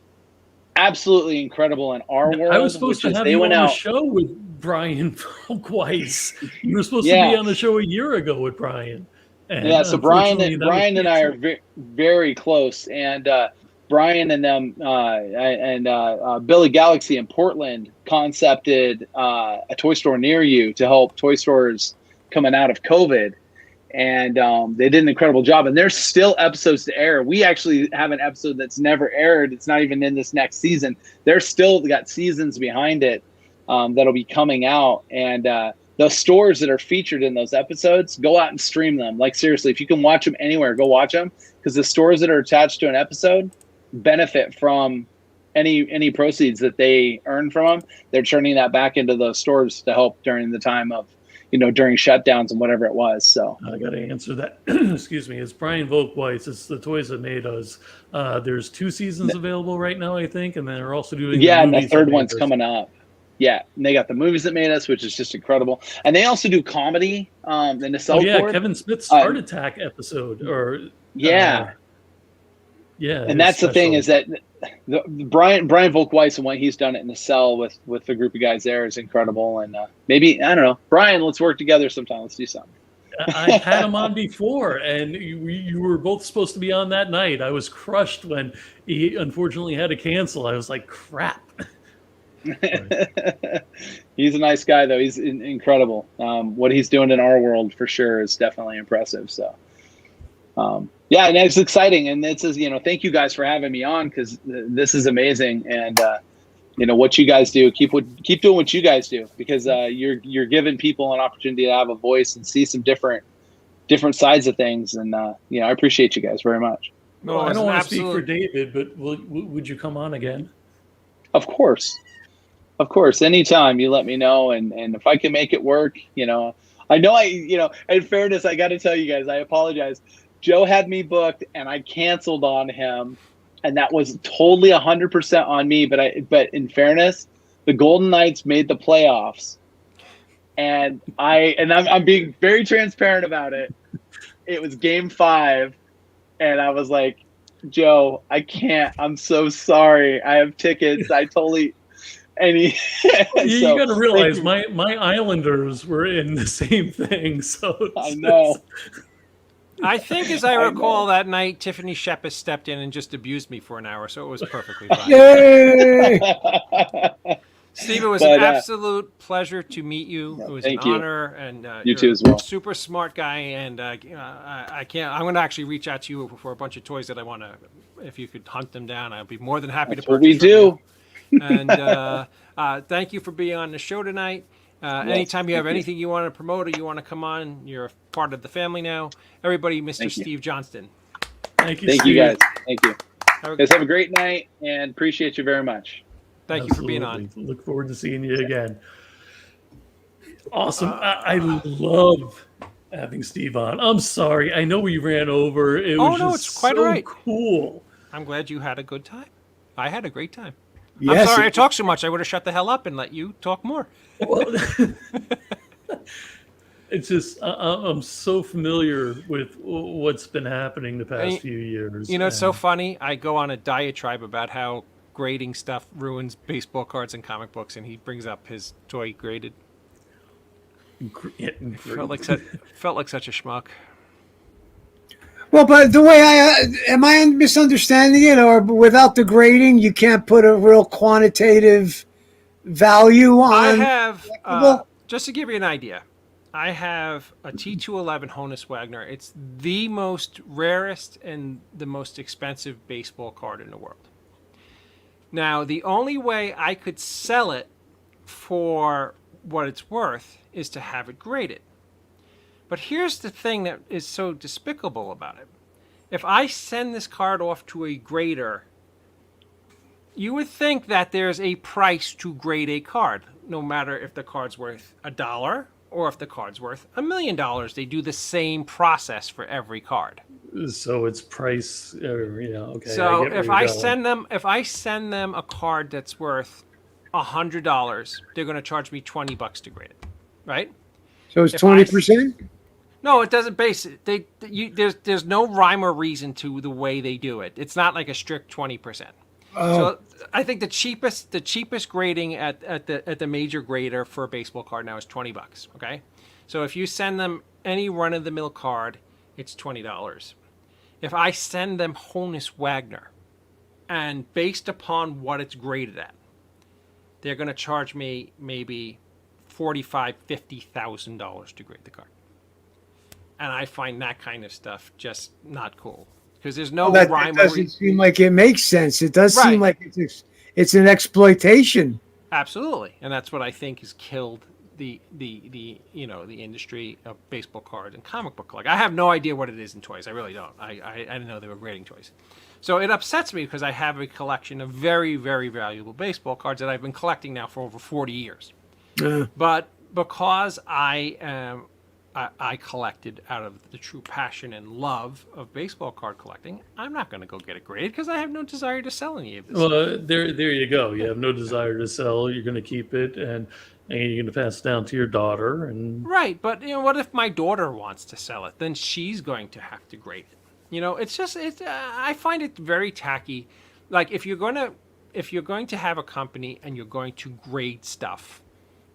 absolutely incredible in our world. I was supposed to have you on the show with Brian Weiss. You were supposed to be on the show a year ago with Brian. And so Brian and I are very, very close. And Brian and them and Billy Galaxy in Portland concepted a toy store near you to help toy stores coming out of COVID. and they did an incredible job. And there's still episodes to air. We actually have an episode that's never aired. It's not even in this next season. They're still got seasons behind it that'll be coming out. And the stores that are featured in those episodes, go out and stream them. Like, seriously, if you can watch them anywhere, go watch them, because the stores that are attached to an episode benefit from any proceeds that they earn from them. They're turning that back into those stores to help during the time of, during shutdowns and whatever it was. So I got to answer that. Excuse me. It's Brian Volkweiss. It's the Toys That Made Us. There's 2 seasons available right now, I think, and then they're also doing and the movies third that one's made us. coming up. Yeah, and they got the movies that made us, which is just incredible. And they also do comedy. The Nacelle Board. Kevin Smith's Heart Attack episode, or yeah. And that's special. the thing, is that Brian Volkweiss and what he's done at Nacelle with the group of guys there is incredible. And maybe, I don't know, Brian, let's work together sometime. Let's do something. I had him on before, and you were both supposed to be on that night. I was crushed when he unfortunately had to cancel. I was like, crap. He's a nice guy, though. He's incredible. What he's doing in our world for sure is definitely impressive. So, and it's exciting. And it says, thank you guys for having me on, because this is amazing. And what you guys do, keep doing what you guys do, because you're giving people an opportunity to have a voice and see some different sides of things. And I appreciate you guys very much. Well, I don't want to speak for David, but would you come on again? Of course. Anytime you let me know. And if I can make it work, I know in fairness, I got to tell you guys, I apologize. Joe had me booked and I canceled on him, and that was totally 100% on me. But in fairness, the Golden Knights made the playoffs, and I'm being very transparent about it. It was Game 5, and I was like, Joe, I can't. I'm so sorry. I have tickets. I totally. You got to realize my Islanders were in the same thing. So I know. I think, as I recall, that night Tiffany Shepard stepped in and just abused me for an hour, so it was perfectly fine. Yay! Steve, it was an absolute pleasure to meet you. It was an honor, and you too as well. Super smart guy, and I can't. I'm going to actually reach out to you for a bunch of toys that I want to. If you could hunt them down, I'd be more than happy to purchase. What we do. And thank you for being on the show tonight. Anytime you have anything you want to promote or you want to come on, you're part of the family now. Everybody, Mr. Steve Johnston. Thank you, Thank Steve. you, guys. Thank you. Guys, have a great night, and appreciate you very much. Thank you for being on. Look forward to seeing you again. Awesome. I love having Steve on. I'm sorry. I know we ran over. It was just it's quite so all right. Cool. I'm glad you had a good time. I had a great time. Yes, I'm sorry I talked so much. I would have shut the hell up and let you talk more. Well, it's just I'm so familiar with what's been happening the past few years. It's so funny. I go on a diatribe about how grading stuff ruins baseball cards and comic books, and he brings up his toy graded. Felt like such a schmuck. Well, but the way am I misunderstanding it, or without the grading, you can't put a real quantitative value on? I have, just to give you an idea, I have a T211 Honus Wagner. It's the most rarest and the most expensive baseball card in the world. Now, the only way I could sell it for what it's worth is to have it graded. But here's the thing that is so despicable about it. If I send this card off to a grader, you would think that there's a price to grade a card, no matter if the card's worth $1 or if the card's worth $1 million. They do the same process for every card. So it's price, okay. So if I send them a card that's worth $100, they're going to charge me $20 to grade it, right? So it's 20%? No, it doesn't base it. There's no rhyme or reason to the way they do it. It's not like a strict 20%. So I think the cheapest grading at the major grader for a baseball card now is $20. Okay, so if you send them any run of the mill card, it's $20. If I send them Honus Wagner, and based upon what it's graded at, they're going to charge me maybe $45,000-$50,000 to grade the card. and I find that kind of stuff just not cool because there's no That rhyme or doesn't seem like it makes sense. It does seem Right. like it's an exploitation. Absolutely, and that's what I think has killed the the industry of baseball cards and comic book collecting. I have no idea what it is in toys. I really don't. I didn't know they were grading toys. So it upsets me because I have a collection of very, very valuable baseball cards that I've been collecting now for over 40 years. But because I collected out of the true passion and love of baseball card collecting, I'm not going to go get it graded because I have no desire to sell any of this. Well, there you go. You have no desire to sell. You're going to keep it, and you're going to pass it down to your daughter. And Right, but what if my daughter wants to sell it? Then she's going to have to grade it. It's just I find it very tacky. Like if you're going to have a company and you're going to grade stuff,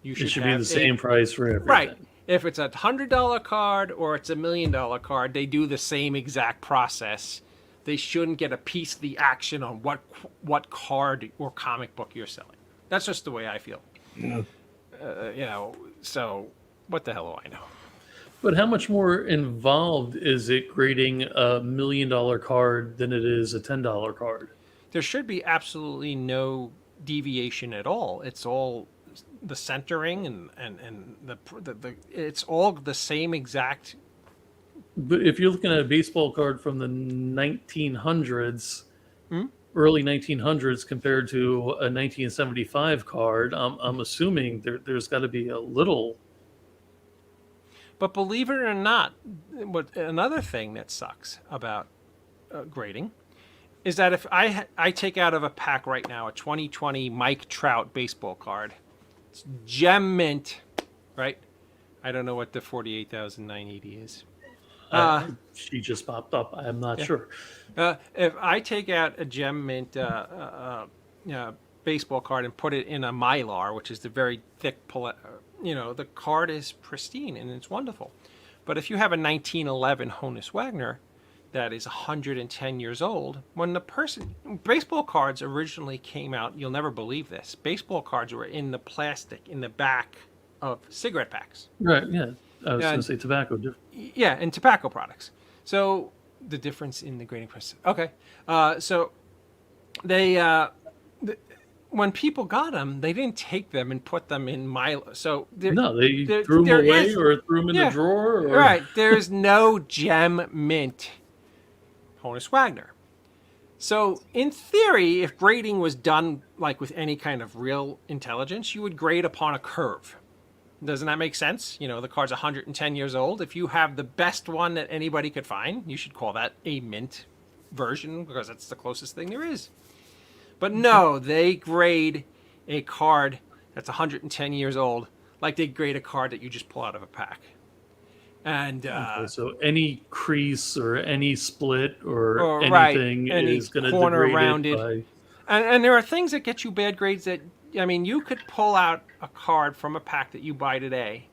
you it should should have be the same price for everything. Right. If it's $100 card or it's $1 million card, they do the same exact process. They shouldn't get a piece of the action on what card or comic book you're selling. That's just the way I feel. Yeah. So what the hell do I know? But how much more involved is it grading a $1 million card than it is a $10 card? There should be absolutely no deviation at all. It's all the centering and the it's all the same exact. But if you're looking at a baseball card from the 1900s, early 1900s compared to a 1975 card, I'm assuming there's got to be a little. But believe it or not, another thing that sucks about grading is that if I take out of a pack right now a 2020 Mike Trout baseball card, it's gem mint, right? I don't know what the 48,980 is. She just popped up. I'm not sure. If I take out a gem mint baseball card and put it in a mylar, which is the very thick, the card is pristine and it's wonderful. But if you have a 1911 Honus Wagner that is 110 years old, baseball cards originally came out, you'll never believe this, baseball cards were in the plastic in the back of cigarette packs. Right, yeah. I was going to say tobacco. Yeah, and tobacco products. So the difference in the grading process. Okay. So they, when people got them, they didn't take them and put them in so they threw them away or threw them in the drawer. Or... Right. There's no gem mint Honus Wagner. So in theory, if grading was done like with any kind of real intelligence, you would grade upon a curve. Doesn't that make sense? The card's 110 years old. If you have the best one that anybody could find, you should call that a mint version because that's the closest thing there is. But no, they grade a card that's 110 years old like they grade a card that you just pull out of a pack. And so any crease or any split or anything is going to corner degrade around it. By... And there are things that get you bad grades that, you could pull out a card from a pack that you buy today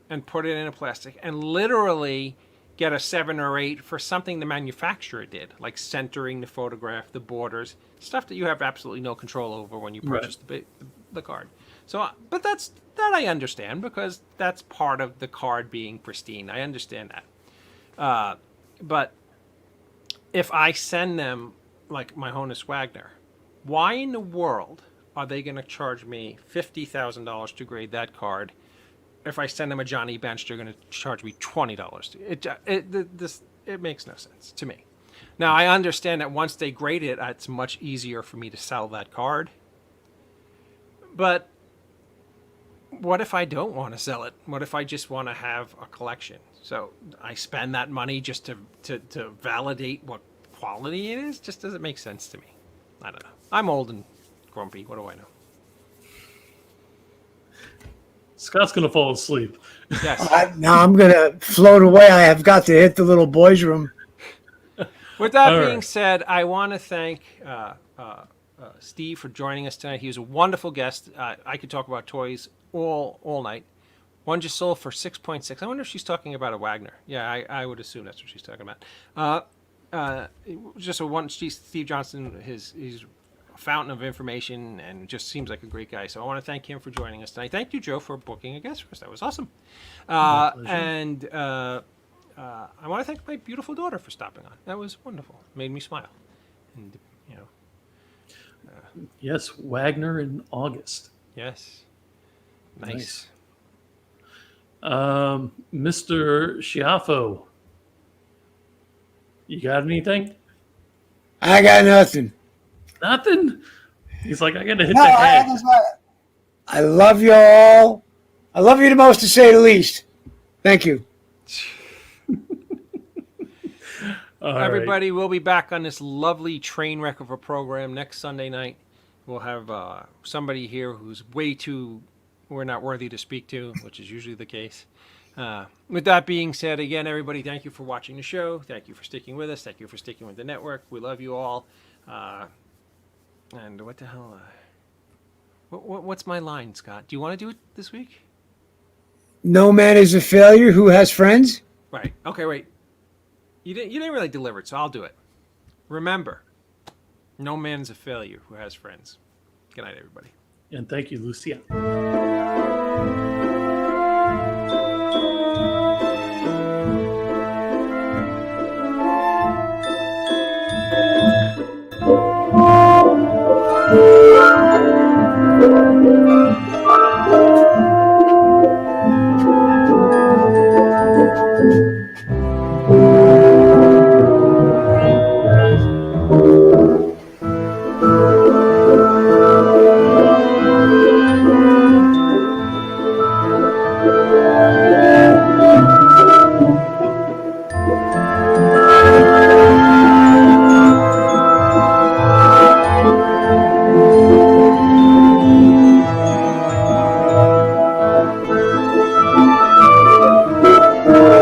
and put it in a plastic and literally get a 7 or 8 for something the manufacturer did, like centering the photograph, the borders, stuff that you have absolutely no control over when you purchase the card. So, but that I understand because that's part of the card being pristine. I understand that. But if I send them like my Honus Wagner, why in the world are they going to charge me $50,000 to grade that card? If I send them a Johnny Bench, they're going to charge me $20. It makes no sense to me. Now, I understand that once they grade it, it's much easier for me to sell that card. But what if I don't want to sell it? What if I just want to have a collection? So I spend that money just to validate what quality it is? Just doesn't make sense to me. I don't know. I'm old and grumpy. What do I know? Scott's going to fall asleep. Yes. Now I'm going to float away. I have got to hit the little boys' room. With that being said, I want to thank Steve for joining us tonight. He was a wonderful guest. I could talk about toys all night. One just sold for 6.6. I wonder if she's talking about a Wagner. Yeah, I would assume that's what she's talking about. Just a one. Steve Johnston. He's a fountain of information and just seems like a great guy. So I want to thank him for joining us tonight. Thank you, Joe, for booking a guest for us. That was awesome. And I want to thank my beautiful daughter for stopping on. That was wonderful. Made me smile. And, you know, Yes, Wagner in August. yes. Nice. Mr. Schiaffo, you got anything? I got nothing. Nothing. He's like, I gotta hit No, the head. I love you all. I love you the most, to say the least. Thank you. All right. Everybody, we'll be back on this lovely train wreck of a program next Sunday night. We'll have somebody here who's we're not worthy to speak to, which is usually the case. With that being said, again, everybody, thank you for watching the show. Thank you for sticking with us. Thank you for sticking with the network. We love you all. And what the hell? What's my line, Scott? Do you want to do it this week? No man is a failure who has friends. Right. Okay, wait. You didn't really deliver it, so I'll do it. Remember, no man is a failure who has friends. Good night, everybody. And thank you, Lucia.